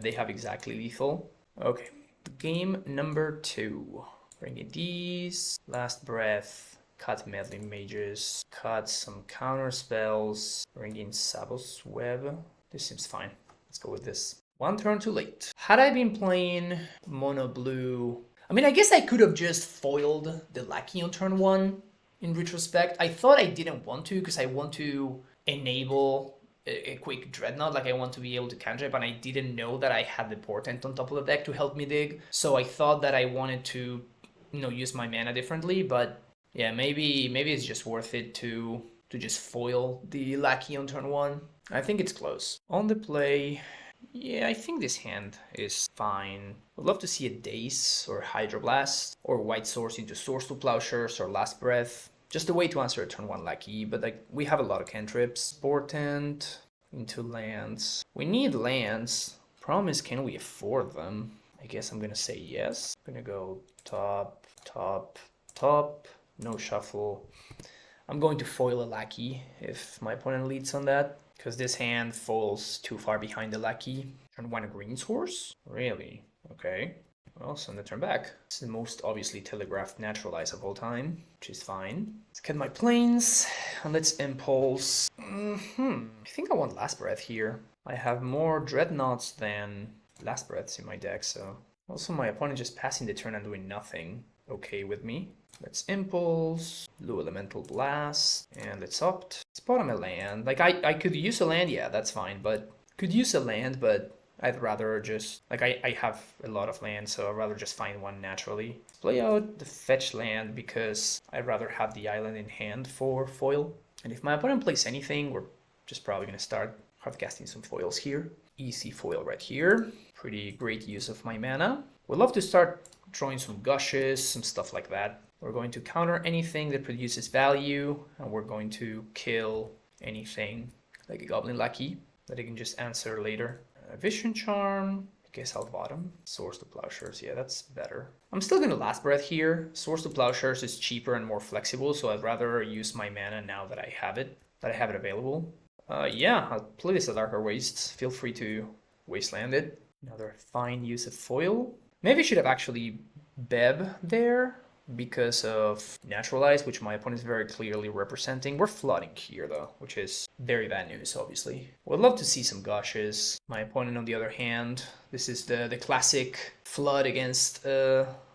They have exactly lethal. Okay. Game number 2. Bring these. Last Breath. Cut Meddling Mages. Cut some counter spells. Bring in Sabos Web. This seems fine. Let's go with this. 1 turn too late. Had I been playing mono blue, I mean, I guess I could have just foiled the Lucky on turn 1 in retrospect. I thought I didn't want to because I want to enable a quick Dreadnought, like I want to be able to counter it, but I didn't know that I had the Portent on top of the deck to help me dig. So I thought that I wanted to, use my mana differently, but yeah, maybe it's just worth it to just foil the Lucky on turn 1. I think it's close. On the play, yeah, I think this hand is fine. Would love to see a Daze or Hydroblast or White Source into Source to Plowshares or Last Breath. Just a way to answer a turn 1 Lucky, but like we have a lot of cantrips. Portent into lands. We need lands. Problem is, can we afford them? I guess I'm gonna say yes. I'm gonna go top, top, top. No shuffle. I'm going to foil a Lucky if my opponent leads on that, because this hand falls too far behind the Lucky. Turn 1 Green Source? Really? Okay. Well, send the turn back. It's the most obviously telegraphed Naturalize of all time, which is fine. Let's get my planes, and let's Impulse. I think I want Last Breath here. I have more Dreadnoughts than Last Breaths in my deck, so... Also, my opponent just passing the turn and doing nothing. Okay with me. Let's Impulse, Blue Elemental Blast, and let's opt. Let's bottom a land. Like, I could use a land, yeah, that's fine, but... Could use a land, but I'd rather just... Like, I have a lot of land, so I'd rather just find one naturally. Play out the fetch land because I'd rather have the island in hand for foil. And if my opponent plays anything, we're just probably going to start hardcasting some foils here. Easy foil right here. Pretty great use of my mana. Would love to start drawing some Gushes, some stuff like that. We're going to counter anything that produces value, and we're going to kill anything like a Goblin Lackey that it can just answer later. Vision Charm, I guess I'll bottom. Source to Plowshares, yeah, that's better. I'm still gonna Last Breath here. Source to Plowshares is cheaper and more flexible, so I'd rather use my mana now that I have it available. Yeah, I'll play this at Darker Wastes. Feel free to wasteland it. Another fine use of foil. Maybe I should have actually Beb there because of Naturalize, which my opponent is very clearly representing. We're flooding here though, which is very bad news, obviously. Would love to see some gushes. My opponent, on the other hand, this is the classic flood against everybody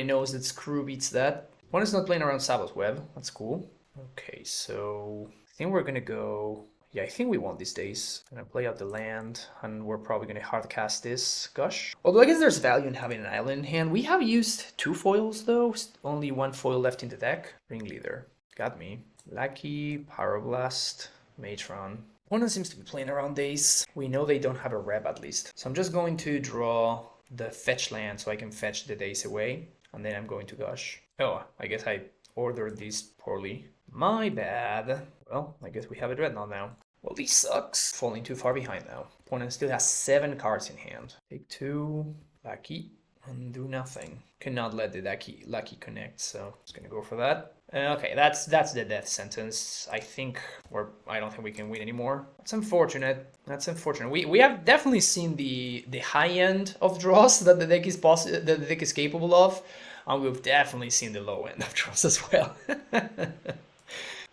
knows that Screw beats that. Opponent's not playing around Sabbath Web. That's cool. Okay, so I think we're gonna go. Yeah, I think we won these days. I'm gonna play out the land, and we're probably gonna hard cast this Gush. Although I guess there's value in having an island in hand. We have used 2 foils though, only 1 foil left in the deck. Ringleader, got me. Lackey, Pyroblast, Matron. Opponent seems to be playing around days. We know they don't have a Reb at least. So I'm just going to draw the fetch land so I can fetch the days away, and then I'm going to Gush. Oh, I guess I ordered these poorly. My bad. Well, I guess we have a Dreadnought now. Well, this sucks. Falling too far behind now. Opponent still has 7 cards in hand. Take 2, Lackey, and do nothing. Cannot let the Lackey connect, so just gonna go for that. Okay, that's the death sentence. I don't think we can win anymore. That's unfortunate. That's unfortunate. We have definitely seen the high end of draws that the deck is capable of, and we've definitely seen the low end of draws as well.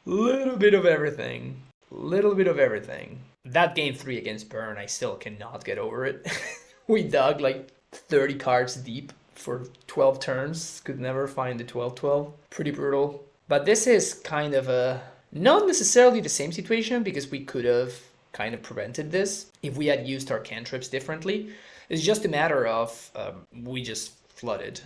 Little bit of everything. Little bit of everything. That game 3 against Burn, I still cannot get over it. We dug like 30 cards deep for 12 turns. Could never find the 12-12. Pretty brutal. But this is kind of not necessarily the same situation, because we could have kind of prevented this if we had used our cantrips differently. It's just a matter of we just flooded.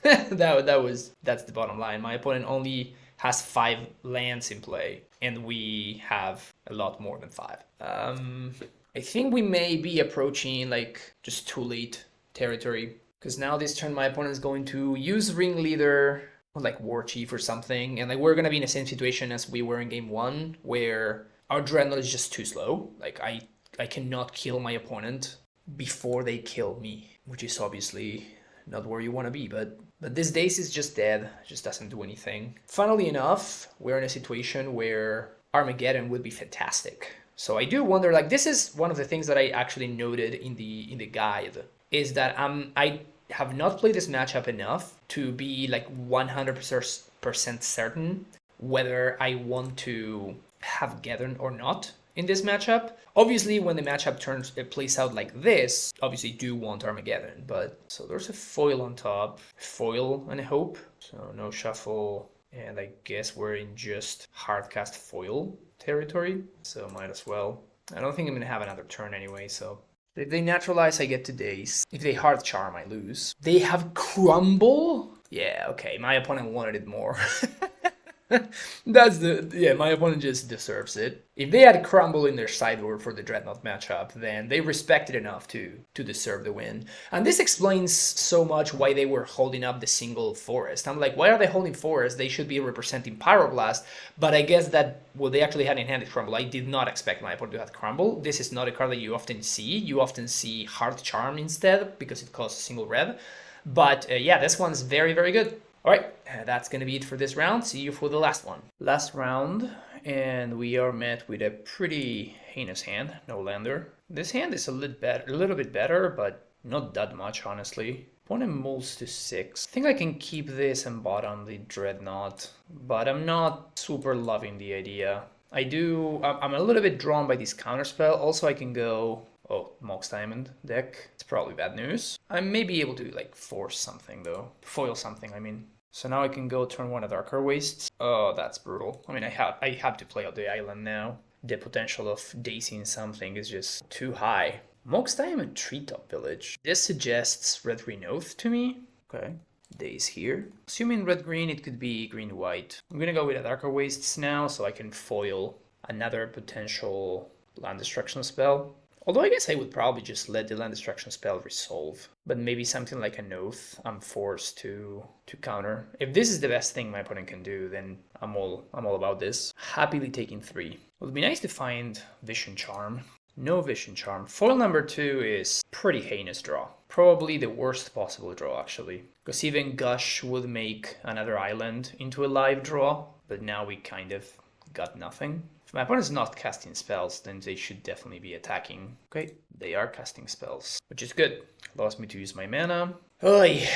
That's the bottom line. My opponent only has 5 lands in play, and we have a lot more than 5. I think we may be approaching like just too late territory, because now this turn my opponent is going to use Ringleader or like War Chief or something, and like we're gonna be in the same situation as we were in game 1, where our Dreadnought is just too slow. Like I cannot kill my opponent before they kill me, which is obviously not where you want to be, but this Daze is just dead, just doesn't do anything. Funnily enough, we're in a situation where Armageddon would be fantastic. So I do wonder, like, this is one of the things that I actually noted in the guide, is that I have not played this matchup enough to be like 100% certain whether I want to have Gathern or not in this matchup. Obviously, when the matchup plays out like this, obviously do want Armageddon, but so there's a foil on top, foil and a hope, so no shuffle, and I guess we're in just hardcast foil territory, so might as well. I don't think I'm gonna have another turn anyway, so if they naturalize, I get to Daze. If they hard charm, I lose. They have Crumble? Yeah, okay, my opponent wanted it more. My opponent just deserves it. If they had Crumble in their sideboard for the Dreadnought matchup, then they respected enough to deserve the win. And this explains so much why they were holding up the single Forest. I'm like, why are they holding Forest? They should be representing Pyroblast. But I guess that, well, they actually had in hand Crumble. I did not expect my opponent to have Crumble. This is not a card that you often see. You often see Hard Charm instead, because it costs a single red. But yeah, this one's very, very good. Alright, that's going to be it for this round. See you for the last one. Last round, and we are met with a pretty heinous hand, no lander. This hand is a little bit better, but not that much, honestly. Opponent moves to 6. I think I can keep this and bottom the Dreadnought, but I'm not super loving the idea. I'm a little bit drawn by this counterspell. Also, I can go... Oh, Mox Diamond deck. It's probably bad news. I may be able to like force something though. Foil something, I mean. So now I can go turn 1 at Darker Wastes. Oh, that's brutal. I mean, I have to play out the island now. The potential of dazing something is just too high. Mox Diamond Treetop Village. This suggests Red-Green Oath to me. Okay. Daze here. Assuming red-green, it could be green-white. I'm gonna go with a Darker Wastes now so I can foil another potential land destruction spell. Although I guess I would probably just let the land destruction spell resolve. But maybe something like an Oath I'm forced to counter. If this is the best thing my opponent can do, then I'm all about this. Happily taking 3. It would be nice to find Vision Charm. No Vision Charm. Foil number 2 is pretty heinous draw. Probably the worst possible draw, actually. Because even Gush would make another island into a live draw, but now we kind of got nothing. If my opponent's not casting spells, then they should definitely be attacking. Okay, they are casting spells, which is good. Allows me to use my mana. Oy.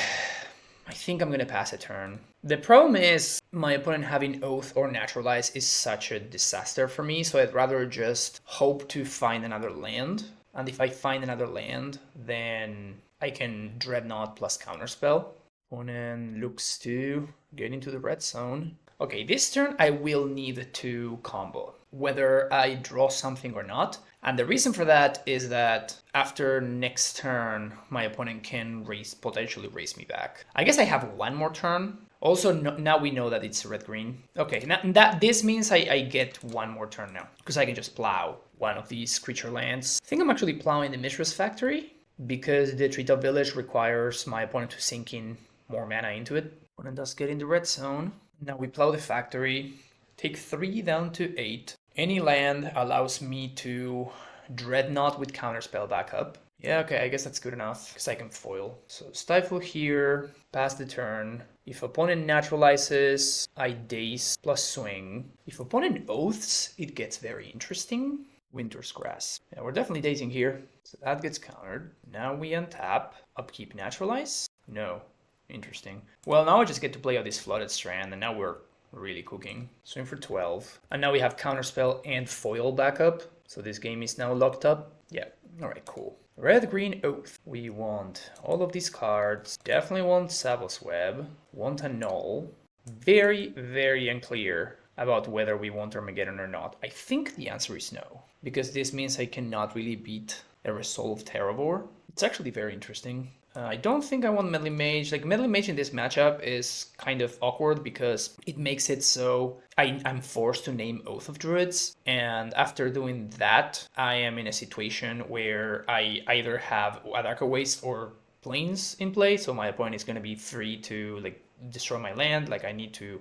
I think I'm gonna pass a turn. The problem is my opponent having Oath or Naturalize is such a disaster for me, so I'd rather just hope to find another land. And if I find another land, then I can Dreadnought plus Counterspell. Opponent looks to get into the red zone. Okay, this turn I will need to combo, whether I draw something or not. And the reason for that is that after next turn, my opponent can potentially raise me back. I guess I have one more turn. Also, now we know that it's red-green. Okay, now this means I get one more turn now, because I can just plow one of these creature lands. I think I'm actually plowing the Mishra's Factory, because the Treetop Village requires my opponent to sink in more mana into it. Opponent does get in the red zone. Now we plow the factory, take 3 down to 8. Any land allows me to Dreadnought with Counterspell back up. Yeah, okay, I guess that's good enough, because I can foil. So Stifle here, pass the turn. If opponent naturalizes, I Daze plus Swing. If opponent Oaths, it gets very interesting. Winter's Grass. Yeah, we're definitely dazing here. So that gets countered. Now we untap. Upkeep Naturalize? No. Interesting. Well, now I just get to play out this Flooded Strand, and now we're really cooking. Swing for 12. And now we have Counterspell and Foil backup. So this game is now locked up. Yeah, alright, cool. Red-Green Oath. We want all of these cards. Definitely want Savos Web. Want a Null. Very, very unclear about whether we want Armageddon or not. I think the answer is no, because this means I cannot really beat a Resolve Terravor. It's actually very interesting. I don't think I want Meddling Mage. Like, Meddling Mage in this matchup is kind of awkward because it makes it so I'm forced to name Oath of Druids. And after doing that, I am in a situation where I either have Adarka Waste or Plains in play. So my opponent is going to be free to like destroy my land. Like, I need to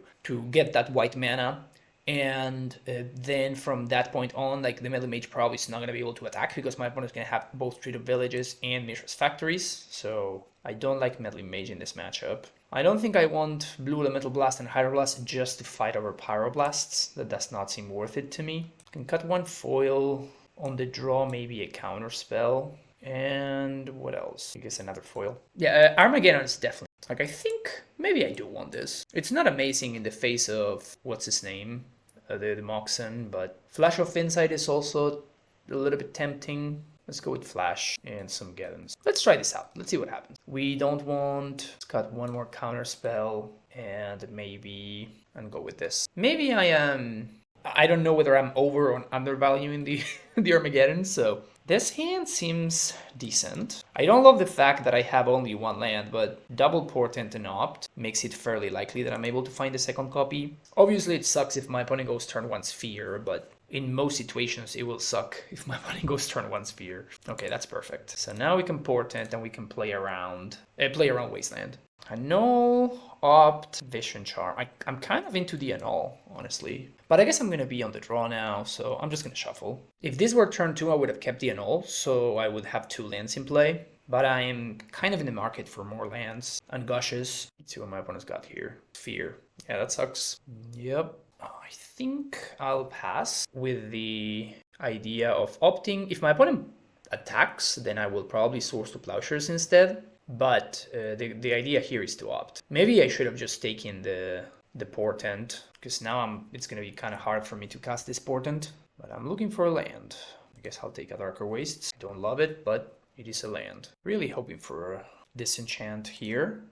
get that white mana. And then from that point on, like, the Meddling Mage probably is not going to be able to attack because my opponent is going to have both Treetop Villages and Mishra's Factories. So I don't like Meddling Mage in this matchup. I don't think I want Blue Elemental Blast and Hydroblast just to fight over Pyroblasts. That does not seem worth it to me. I can cut one foil on the draw, maybe a counter spell. And what else? I guess another foil. Yeah, Armageddon is definitely... Like, I think maybe I do want this. It's not amazing in the face of, what's his name? The Moxen, but Flash of Insight is also a little bit tempting. Let's go with Flash and some Geddons. Let's try this out. Let's see what happens. We don't want... Let's cut one more counter spell and maybe... and go with this. Maybe I am... I don't know whether I'm over or undervaluing the, the Armageddon, so... This hand seems decent. I don't love the fact that I have only one land, but double Portent and Opt makes it fairly likely that I'm able to find a second copy. Obviously, it sucks if my opponent goes turn 1 Sphere, but in most situations, it will suck if my opponent goes turn 1 Sphere. Okay, that's perfect. So now we can Portent and we can play around Wasteland. Annul, Opt, Vision Charm. I'm kind of into the Annul, honestly. But I guess I'm going to be on the draw now, so I'm just going to shuffle. If this were turn 2, I would have kept the Annul, so I would have 2 lands in play. But I'm kind of in the market for more lands and gushes. Let's see what my opponent's got here. Fear. Yeah, that sucks. Yep. I think I'll pass with the idea of opting. If my opponent attacks, then I will probably source to Plowshares instead. But the idea here is to opt. Maybe I should have just taken the Portent, because now it's going to be kind of hard for me to cast this Portent. But I'm looking for a land. I guess I'll take a Darker Wastes. I don't love it, but it is a land. Really hoping for a Disenchant here.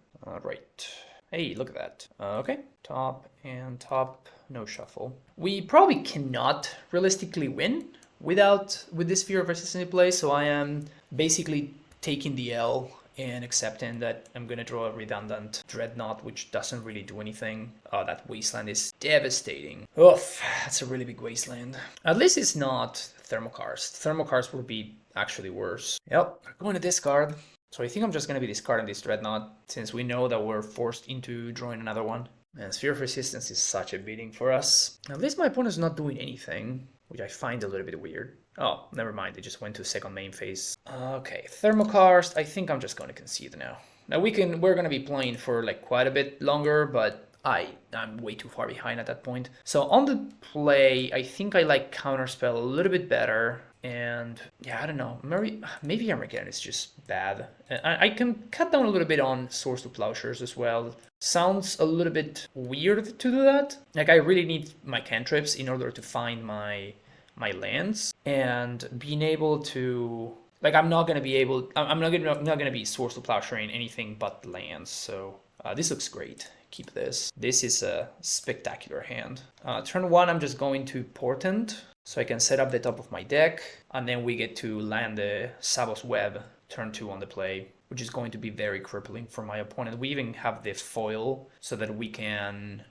Right. Hey, look at that. Okay, top and top, no shuffle. We probably cannot realistically win with this Sphere of Resistance in play, so I am basically taking the L and accepting that I'm going to draw a redundant Dreadnought, which doesn't really do anything. Oh, that Wasteland is devastating. Oof, that's a really big Wasteland. At least it's not Thermokarst. Thermokarst would be actually worse. Yep, we're going to discard. So I think I'm just going to be discarding this Dreadnought, since we know that we're forced into drawing another one. And Sphere of Resistance is such a beating for us. At least my opponent's not doing anything, which I find a little bit weird. Oh, never mind, they just went to second main phase. Okay, Thermokarst, I think I'm just going to concede now. Now we're going to be playing for like quite a bit longer, but I'm way too far behind at that point. So on the play, I think I like Counterspell a little bit better. And yeah, I don't know, maybe Armageddon is just bad. I can cut down a little bit on Swords to Plowshares as well. Sounds a little bit weird to do that. Like I really need my cantrips in order to find my lands, and being able to, like, I'm not gonna be Swords to Plowshare in anything but lands. So this looks great. Keep this. This is a spectacular hand. Turn 1, I'm just going to Portent, so I can set up the top of my deck, and then we get to land the Savos Web turn 2 on the play, which is going to be very crippling for my opponent. We even have the foil so that we can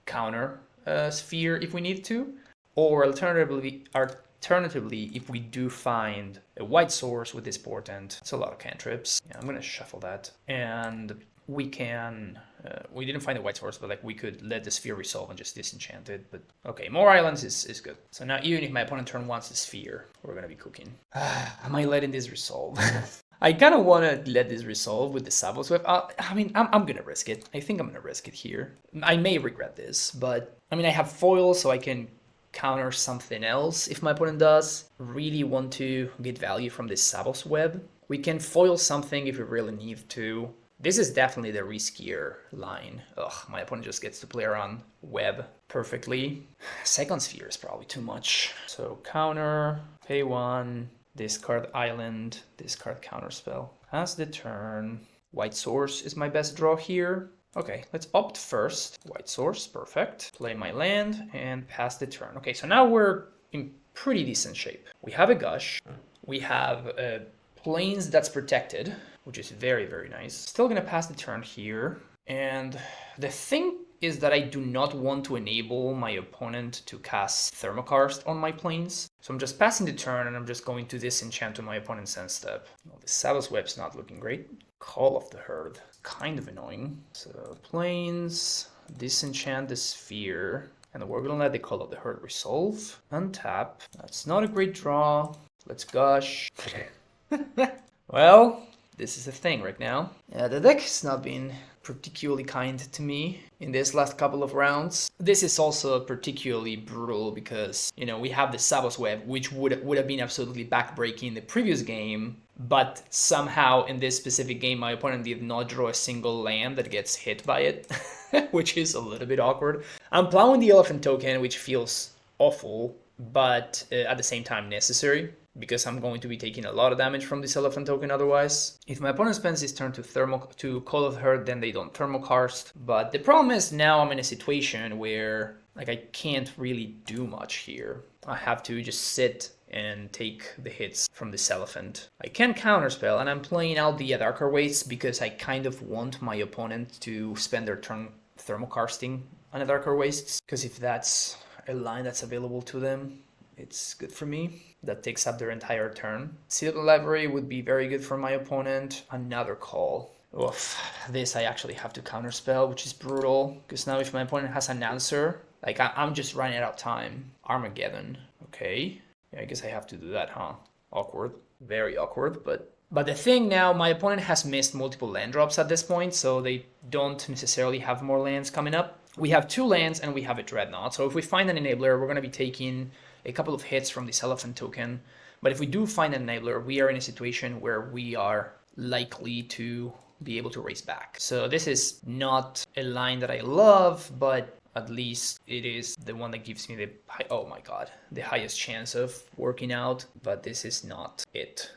counter Sphere if we need to, or alternatively, if we do find a white source with this Portent. It's a lot of cantrips. Yeah, I'm gonna shuffle that, and we can. We didn't find a white source, but like we could let the Sphere resolve and just disenchant it. But okay, more islands is good. So now even if my opponent turn wants the Sphere, we're gonna be cooking. Am I letting this resolve? I kind of want to let this resolve with the Savos Web. I mean, I'm gonna risk it. I think I'm gonna risk it here. I may regret this, but I mean, I have foil, so I can counter something else if my opponent does really want to get value from this Savos Web. We can foil something if we really need to. This is definitely the riskier line. Ugh, my opponent just gets to play around Web perfectly. Second Sphere is probably too much. So counter, pay 1, discard island, discard counterspell. Pass the turn. White source is my best draw here. Okay, let's opt first. White source, perfect. Play my land and pass the turn. Okay, so now we're in pretty decent shape. We have a Gush. We have Plains that's protected, which is very, very nice. Still gonna pass the turn here. And the thing is that I do not want to enable my opponent to cast Thermokarst on my Plains. So I'm just passing the turn, and I'm just going to disenchant to my opponent's end step. Well, the Savos Web's not looking great. Call of the Herd, kind of annoying. So Plains, disenchant the Sphere, and we're gonna let the Call of the Herd resolve. Untap. That's not a great draw. Let's Gush. Well, this is a thing right now. The deck has not been particularly kind to me in this last couple of rounds. This is also particularly brutal because, you know, we have the Savos Web, which would have been absolutely backbreaking in the previous game, but somehow in this specific game my opponent did not draw a single land that gets hit by it, which is a little bit awkward. I'm plowing the Elephant token, which feels awful, but at the same time necessary, because I'm going to be taking a lot of damage from this Elephant token otherwise. If my opponent spends his turn to Call of the Herd, then they don't Thermokarst. But the problem is now I'm in a situation where like I can't really do much here. I have to just sit and take the hits from this Elephant. I can counterspell, and I'm playing out the Darker Wastes because I kind of want my opponent to spend their turn Thermokarsting on a Darker Wastes, because if that's a line that's available to them, it's good for me. That takes up their entire turn. Citadel Library would be very good for my opponent. Another call. Oof. This I actually have to counterspell, which is brutal, because now if my opponent has an answer, like I'm just running out of time. Armageddon. Okay. Yeah, I guess I have to do that, huh? Awkward. Very awkward, but the thing now, my opponent has missed multiple land drops at this point, so they don't necessarily have more lands coming up. We have 2 lands and we have a Dreadnought, so if we find an enabler, we're going to be taking a couple of hits from this Elephant token. But if we do find an enabler, we are in a situation where we are likely to be able to race back. So this is not a line that I love, but at least it is the one that gives me the, oh my god, the highest chance of working out. But this is not it.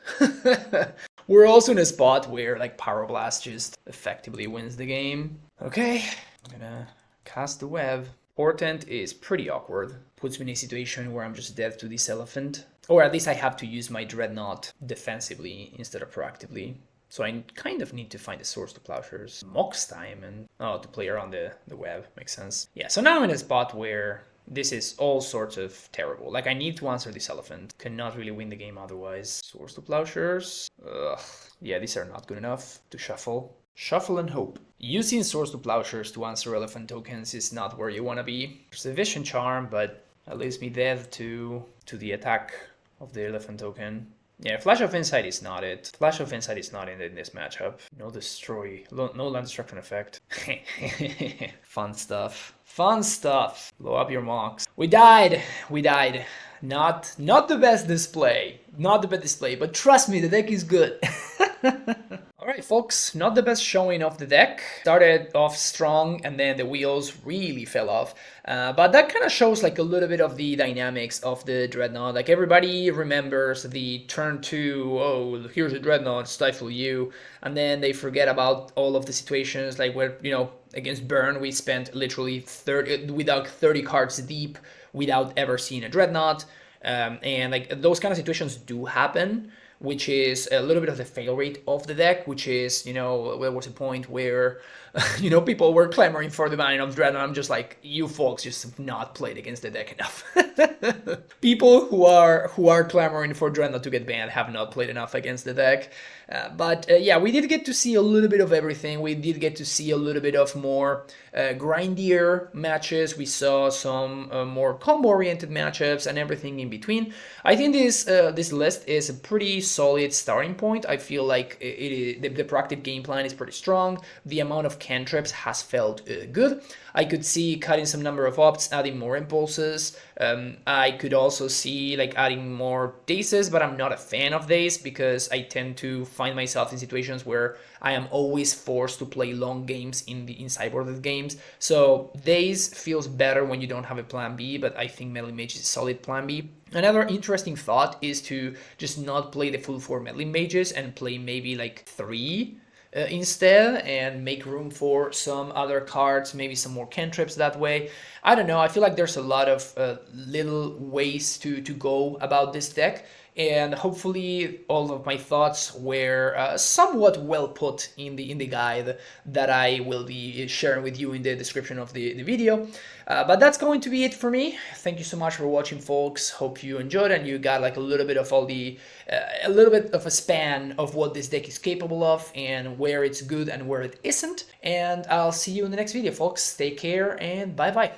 We're also in a spot where like Pyroblast just effectively wins the game. Okay, I'm gonna cast the web. Portent is pretty awkward. Puts me in a situation where I'm just dead to this Elephant. Or at least I have to use my Dreadnought defensively instead of proactively. So I kind of need to find a source to Plowshares. Mox time and to play around the web. Makes sense. Yeah, so now I'm in a spot where this is all sorts of terrible. Like, I need to answer this elephant. Cannot really win the game otherwise. Swords to Plowshares. Ugh. Yeah, these are not good enough to shuffle. Shuffle and hope. Using Swords to Plowshares to answer elephant tokens is not where you want to be. There's a Vision Charm, but that leaves me dead to the attack of the elephant token. Yeah, Flash of Insight is not it. Flash of Insight is not in this matchup. No destroy, no land destruction effect. Fun stuff. Fun stuff. Blow up your mocks. We died. We died. Not the best display. Not the best display, but trust me, the deck is good. Alright folks, not the best showing of the deck. Started off strong and then the wheels really fell off. But that kind of shows like a little bit of the dynamics of the Dreadnought. Like everybody remembers the turn 2, oh, here's a Dreadnought, stifle you. And then they forget about all of the situations like where, you know, against Burn we spent literally 30 cards deep without ever seeing a Dreadnought. And like those kind of situations do happen, which is a little bit of the fail rate of the deck, which is, you know, there was a point where, you know, people were clamoring for the banning of Dreadnought. I'm just like, you folks just have not played against the deck enough. People who are clamoring for Dreadnought to get banned have not played enough against the deck. But yeah, we did get to see a little bit of everything. We did get to see a little bit of more grindier matches. We saw some more combo-oriented matchups and everything in between. I think this list is a pretty solid starting point. I feel like the proactive game plan is pretty strong. The amount of cantrips has felt good. I could see cutting some number of opts, adding more impulses. I could also see like adding more daces, but I'm not a fan of dace because I tend to find myself in situations where I am always forced to play long games in sideboarded games. So dace feels better when you don't have a plan B, but I think Meddling Mage is a solid plan B. Another interesting thought is to just not play the full 4 Meddling Mages and play maybe like 3 instead and make room for some other cards, maybe some more cantrips that way. I don't know, I feel like there's a lot of little ways to go about this deck, and hopefully all of my thoughts were somewhat well put in the guide that I will be sharing with you in the description of the video. But that's going to be it for me. Thank you so much for watching, folks. Hope you enjoyed and you got like a little bit of all the a little bit of a span of what this deck is capable of and where it's good and where it isn't. And I'll see you in the next video, folks. Take care and bye bye.